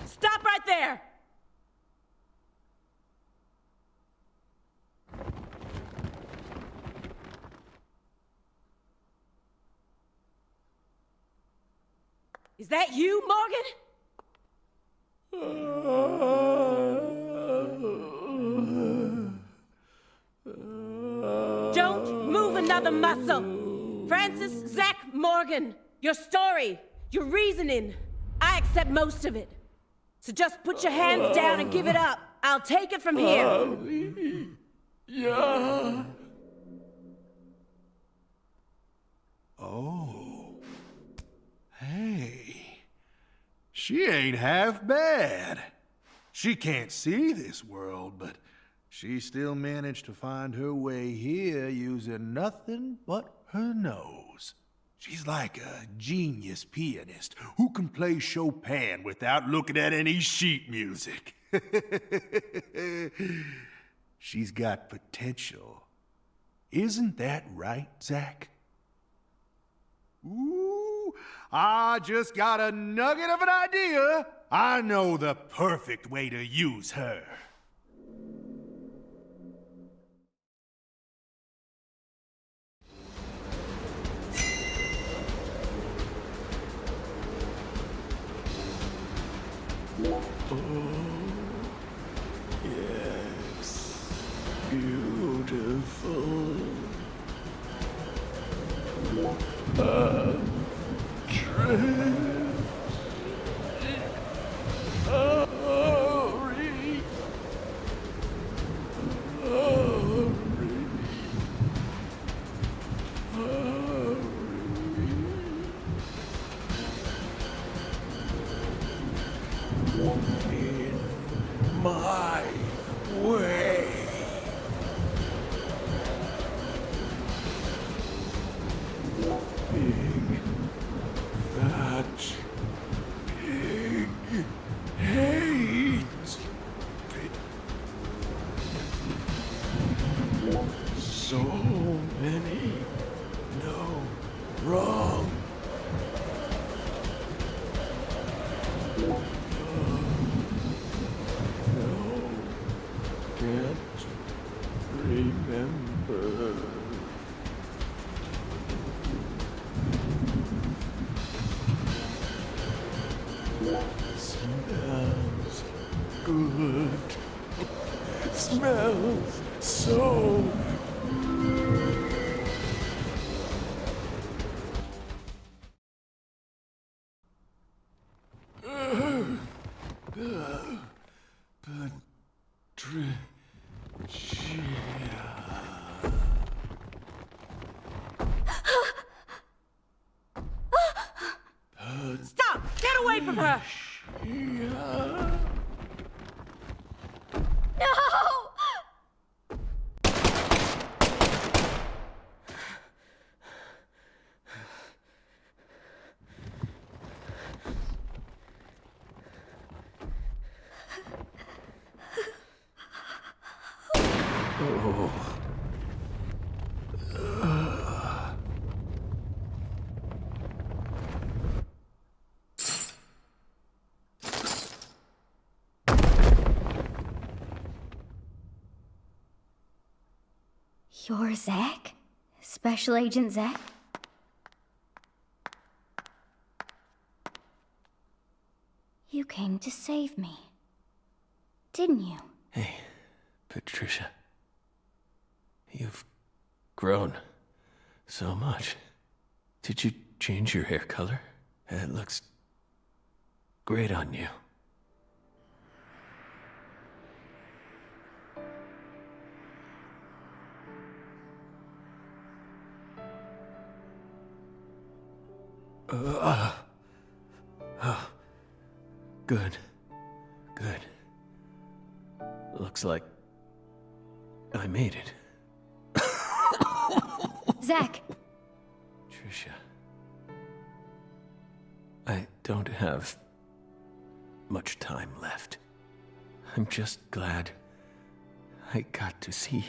Stop right there! Is that you, Morgan? Don't move another muscle. Francis Zach Morgan, your story, your reasoning, I accept most of it. So just put your hands down and give it up. I'll take it from here. Yeah. Oh. Hey. She ain't half bad. She can't see this world, but she still managed to find her way here using nothing but her nose. She's like a genius pianist who can play Chopin without looking at any sheet music. She's got potential. Isn't that right, Zach? Ooh, I just got a nugget of an idea. I know the perfect way to use her. Yes. Beautiful. In my way. Big, fat pig hates so many no wrong. Can't remember. Smells good. Smells so away from her! No! You're Zach? Special Agent Zach? You came to save me, didn't you? Hey, Patricia. You've grown so much. Did you change your hair color? It looks great on you. Good. Good. Looks like I made it. Zach! Trisha. I don't have much time left. I'm just glad I got to see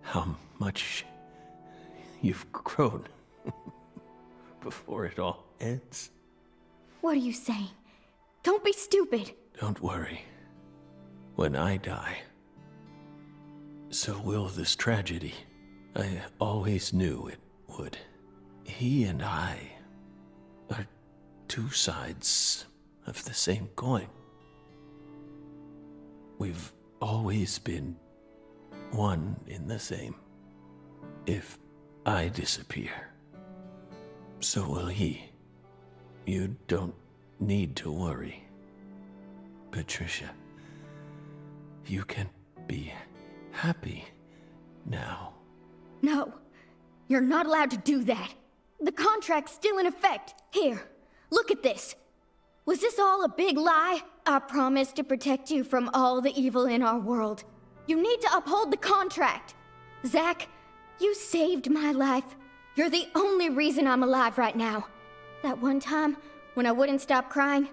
how much you've grown before it all ends. What are you saying? Don't be stupid. Don't worry. When I die, so will this tragedy. I always knew it would. He and I are two sides of the same coin. We've always been one in the same. If I disappear, so will he. You don't need to worry. Patricia, you can be happy now. No, you're not allowed to do that. The contract's still in effect. Here, look at this. Was this all a big lie? I promised to protect you from all the evil in our world. You need to uphold the contract. Zach, you saved my life. You're the only reason I'm alive right now. That one time when I wouldn't stop crying,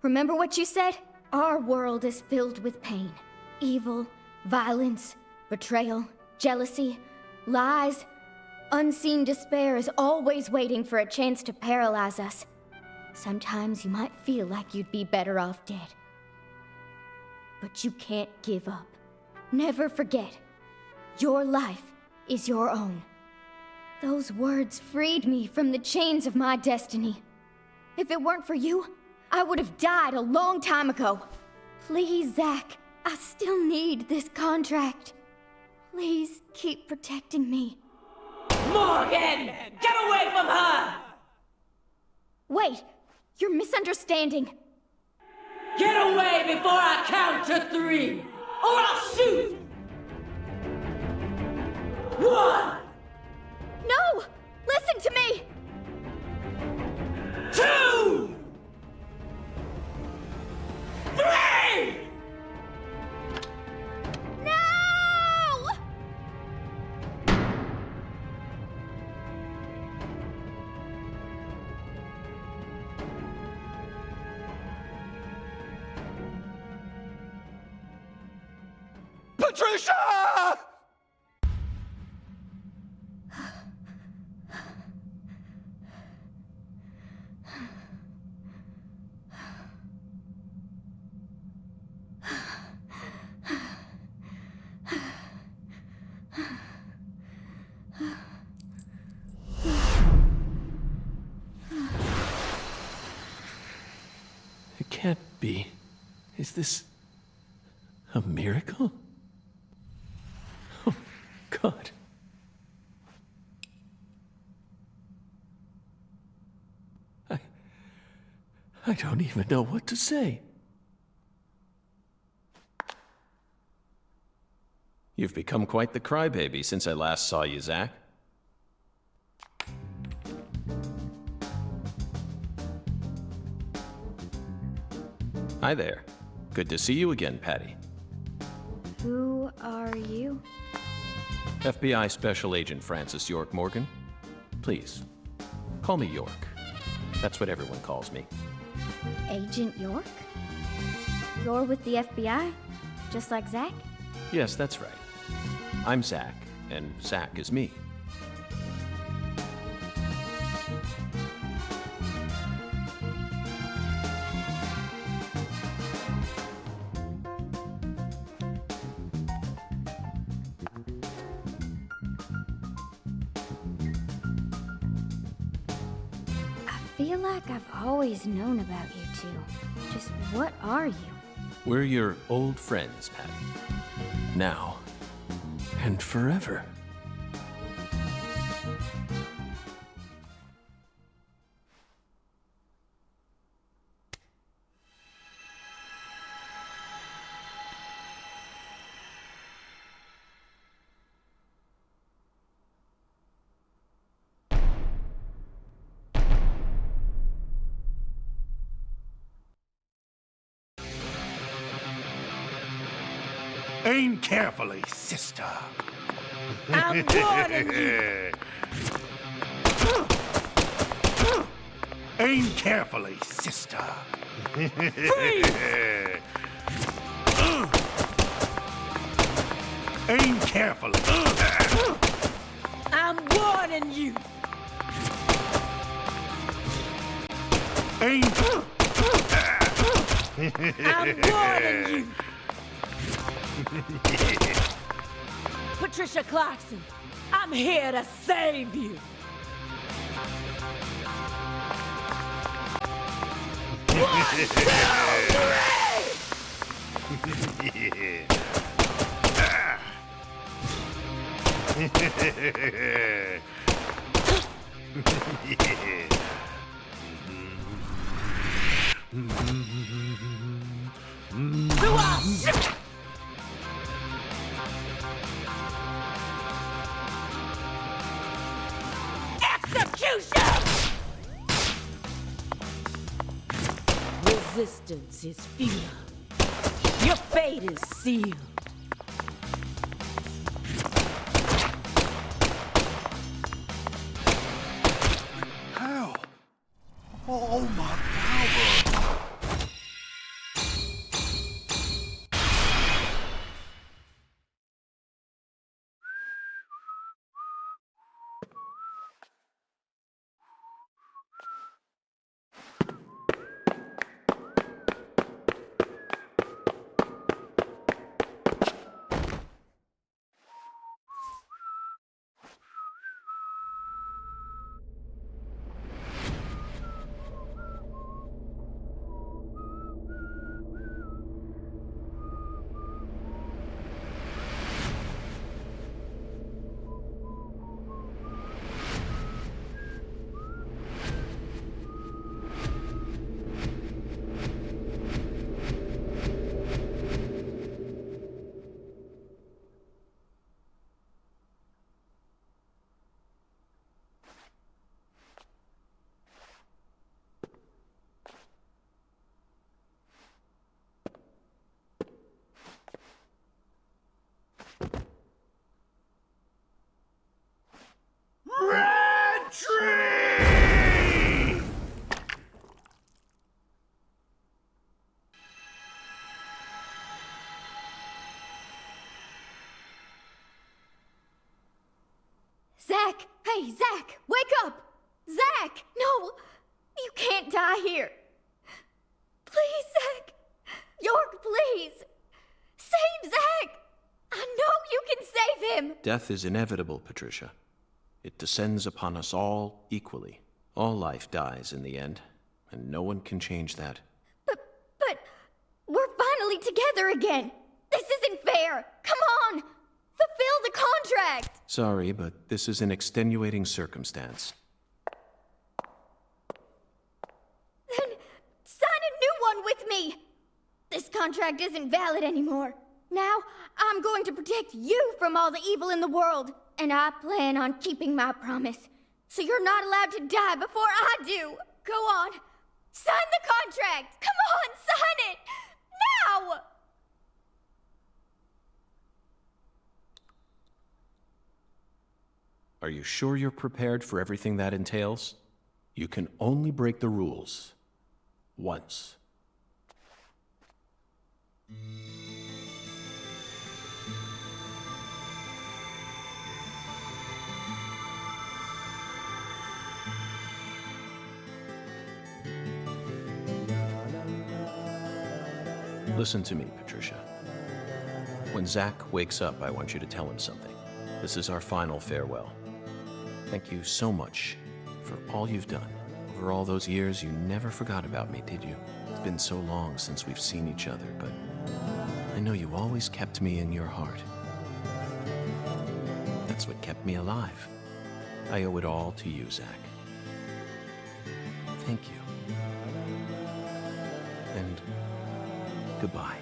remember what you said? Our world is filled with pain. Evil, violence, betrayal, jealousy, lies. Unseen despair is always waiting for a chance to paralyze us. Sometimes you might feel like you'd be better off dead. But you can't give up. Never forget. Your life is your own. Those words freed me from the chains of my destiny. If it weren't for you, I would have died a long time ago. Please, Zach, I still need this contract. Please keep protecting me. Morgan! Get away from her! Wait, you're misunderstanding. Get away before I count to 3, or I'll shoot! 1! No! Listen to me! 2! 3! No! Patricia! It can't be. Is this a miracle? Oh, God. I don't even know what to say. You've become quite the crybaby since I last saw you, Zach. Hi there. Good to see you again, Patty. Who are you? FBI Special Agent Francis York Morgan. Please, call me York. That's what everyone calls me. Agent York? You're with the FBI? Just like Zach? Yes, that's right. I'm Zach, and Zach is me. I feel like I've always known about you two. Just what are you? We're your old friends, Patty. Now and forever. Aim carefully, sister. I'm warning you! Aim carefully, sister. Aim carefully. I'm warning you! Aim. I'm warning you! Patricia Clarkson, I'm here to save you! One, two, execution! Resistance is futile. Your fate is sealed. How? Oh, my power. Zach! Hey, Zach! Wake up! Zach! No! You can't die here! Please, Zach! York, please! Save Zach! I know you can save him! Death is inevitable, Patricia. It descends upon us all equally. All life dies in the end, and no one can change that. But we're finally together again! This isn't fair! Come on! Fulfill the contract! Sorry, but this is an extenuating circumstance. Then sign a new one with me! This contract isn't valid anymore. Now, I'm going to protect you from all the evil in the world, and I plan on keeping my promise. So you're not allowed to die before I do. Go on. Sign the contract! Come on, sign it! Now! Are you sure you're prepared for everything that entails? You can only break the rules once. Listen to me, Patricia. When Zach wakes up, I want you to tell him something. This is our final farewell. Thank you so much for all you've done. Over all those years, you never forgot about me, did you? It's been so long since we've seen each other, but I know you always kept me in your heart. That's what kept me alive. I owe it all to you, Zach. Thank you. And goodbye.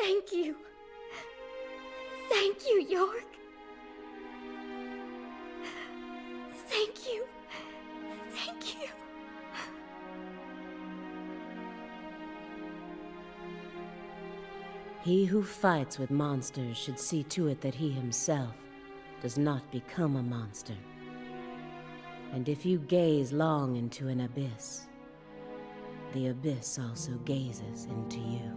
Thank you. Thank you, York. Thank you. Thank you. He who fights with monsters should see to it that he himself does not become a monster. And if you gaze long into an abyss, the abyss also gazes into you.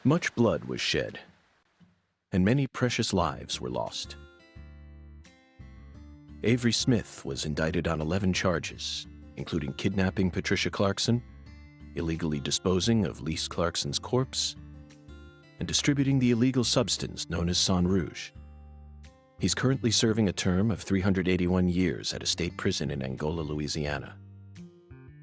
Much blood was shed, and many precious lives were lost. Avery Smith was indicted on 11 charges, including kidnapping Patricia Clarkson, illegally disposing of Lise Clarkson's corpse, and distributing the illegal substance known as Sang Rouge. He's currently serving a term of 381 years at a state prison in Angola, Louisiana.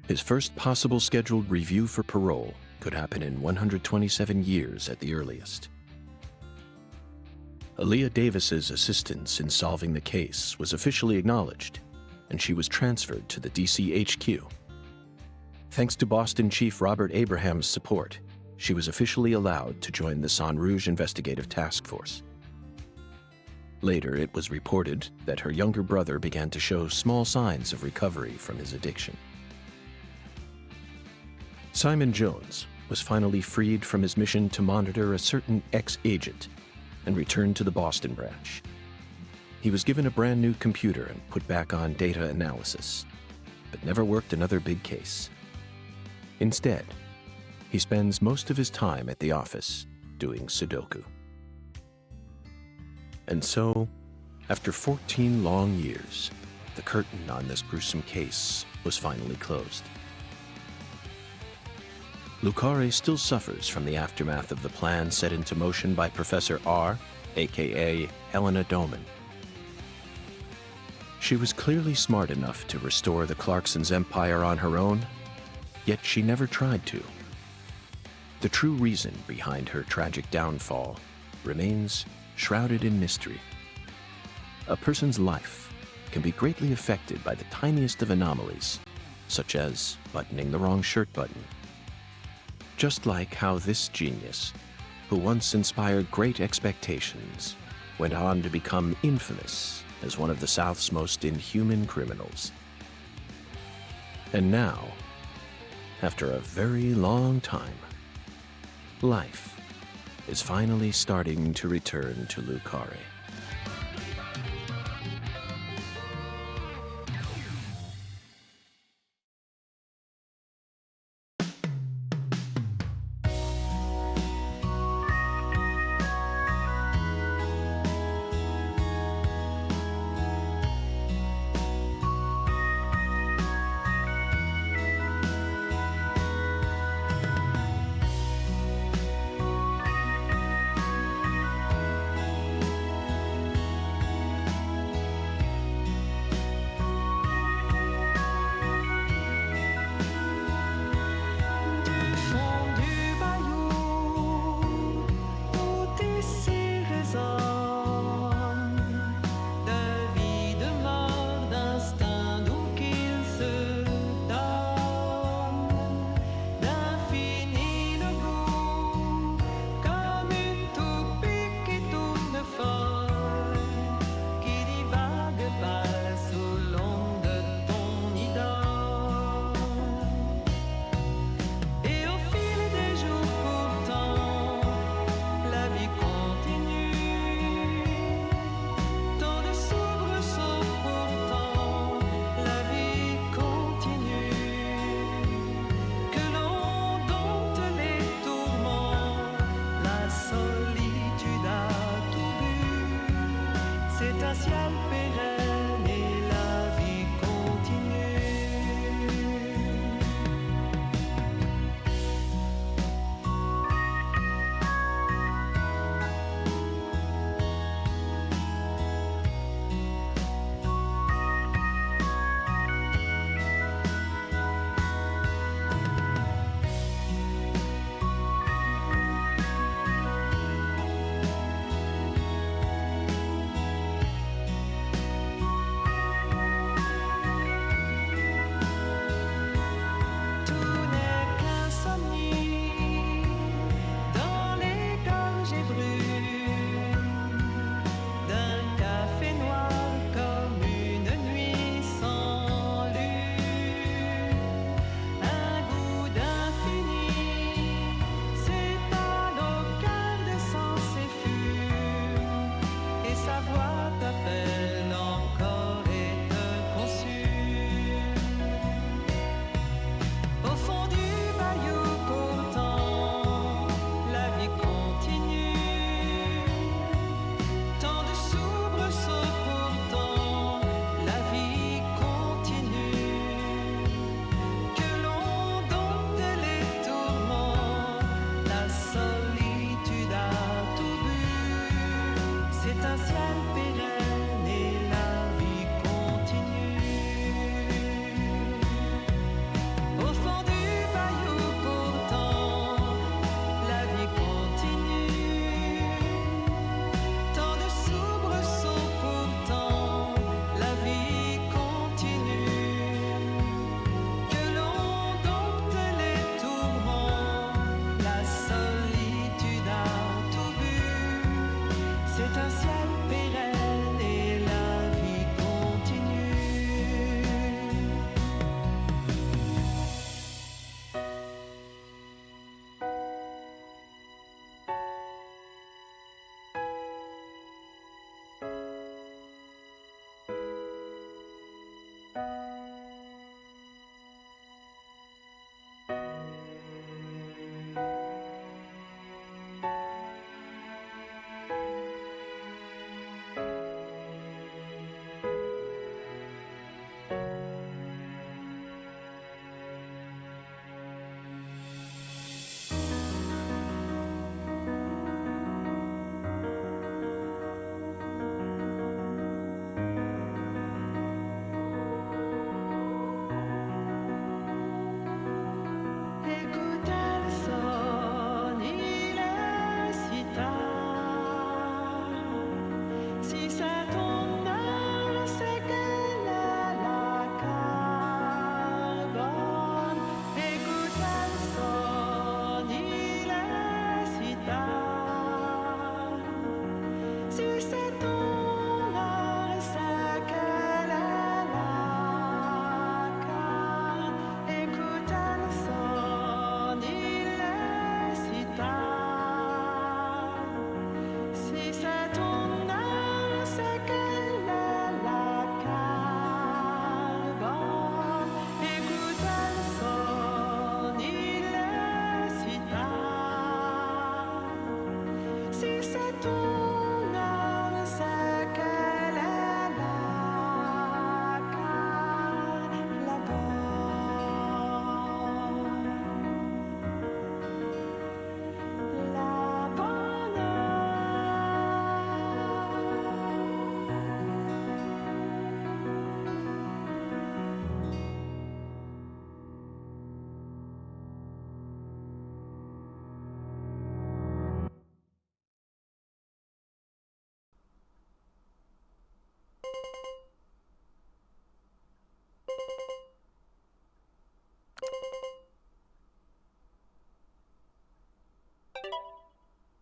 His first possible scheduled review for parole could happen in 127 years at the earliest. Aaliyah Davis's assistance in solving the case was officially acknowledged, and she was transferred to the DC HQ. Thanks to Boston Chief Robert Abraham's support, she was officially allowed to join the Sang Rouge Investigative Task Force. Later, it was reported that her younger brother began to show small signs of recovery from his addiction. Simon Jones was finally freed from his mission to monitor a certain ex-agent and returned to the Boston branch. He was given a brand new computer and put back on data analysis, but never worked another big case. Instead, he spends most of his time at the office doing Sudoku. And so, after 14 long years, the curtain on this gruesome case was finally closed. Lucare still suffers from the aftermath of the plan set into motion by Professor R, aka Helena Doman. She was clearly smart enough to restore the Clarksons' empire on her own, yet she never tried to. The true reason behind her tragic downfall remains shrouded in mystery. A person's life can be greatly affected by the tiniest of anomalies, such as buttoning the wrong shirt button. Just like how this genius, who once inspired great expectations, went on to become infamous as one of the South's most inhuman criminals. And now, after a very long time, life is finally starting to return to Lucare.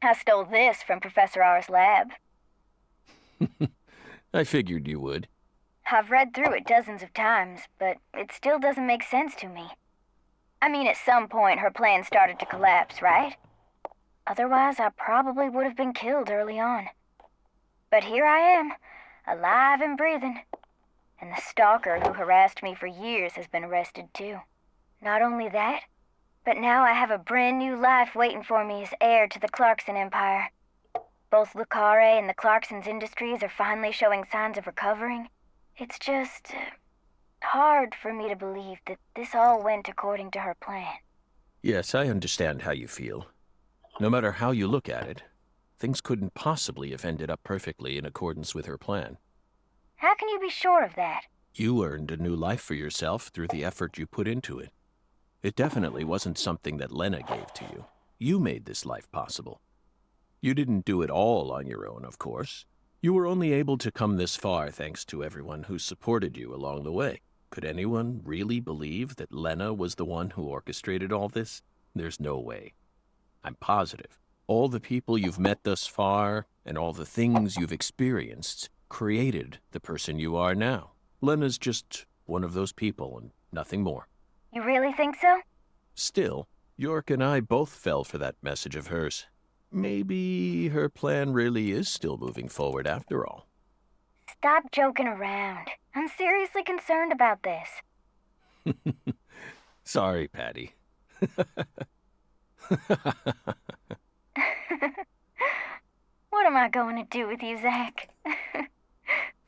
I stole this from Professor R's lab. I figured you would. I've read through it dozens of times, but it still doesn't make sense to me. I mean, at some point her plan started to collapse, right? Otherwise, I probably would have been killed early on. But here I am, alive and breathing. And the stalker who harassed me for years has been arrested too. Not only that, but now I have a brand new life waiting for me as heir to the Clarkson Empire. Both Lucare and the Clarkson's industries are finally showing signs of recovering. It's just hard for me to believe that this all went according to her plan. Yes, I understand how you feel. No matter how you look at it, things couldn't possibly have ended up perfectly in accordance with her plan. How can you be sure of that? You earned a new life for yourself through the effort you put into it. It definitely wasn't something that Lena gave to you. You made this life possible. You didn't do it all on your own, of course. You were only able to come this far thanks to everyone who supported you along the way. Could anyone really believe that Lena was the one who orchestrated all this? There's no way. I'm positive. All the people you've met thus far, and all the things you've experienced, created the person you are now. Lena's just one of those people and nothing more. You really think so? Still, York and I both fell for that message of hers. Maybe her plan really is still moving forward after all. Stop joking around. I'm seriously concerned about this. Sorry, Patty. What am I going to do with you, Zach?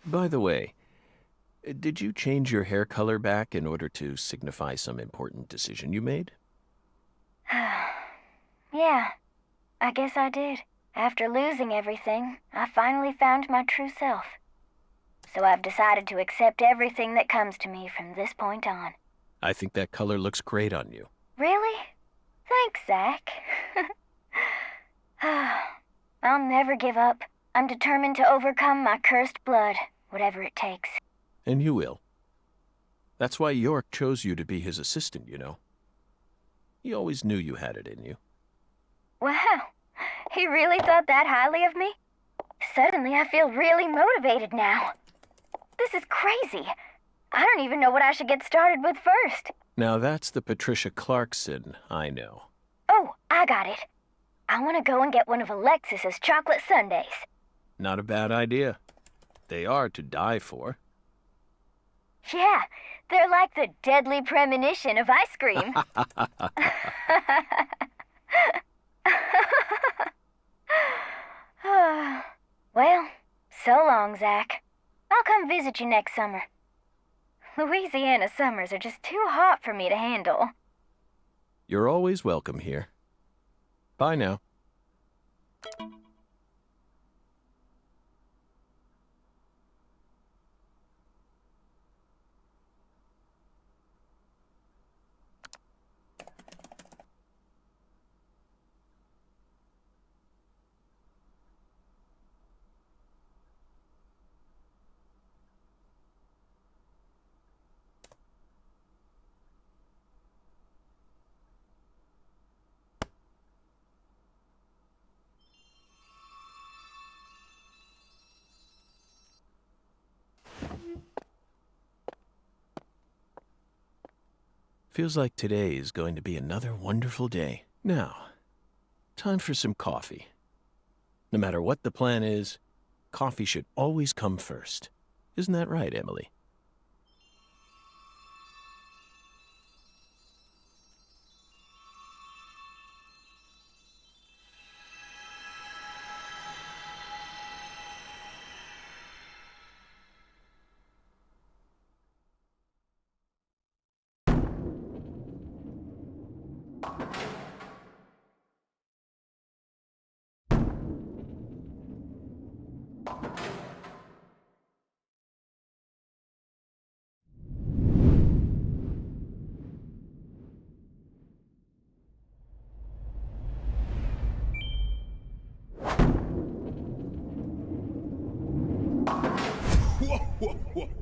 By the way, did you change your hair color back in order to signify some important decision you made? Yeah, I guess I did. After losing everything, I finally found my true self. So I've decided to accept everything that comes to me from this point on. I think that color looks great on you. Really? Thanks, Zach. I'll never give up. I'm determined to overcome my cursed blood, whatever it takes. And you will. That's why York chose you to be his assistant, you know. He always knew you had it in you. Wow, he really thought that highly of me? Suddenly I feel really motivated now. This is crazy. I don't even know what I should get started with first. Now that's the Patricia Clarkson I know. Oh, I got it. I want to go and get one of Alexis's chocolate sundaes. Not a bad idea. They are to die for. Yeah, they're like the deadly premonition of ice cream. Well, so long, Zach. I'll come visit you next summer. Louisiana summers are just too hot for me to handle. You're always welcome here. Bye now. Feels like today is going to be another wonderful day. Now, time for some coffee. No matter what the plan is, coffee should always come first. Isn't that right, Emily? Whoa, whoa, whoa.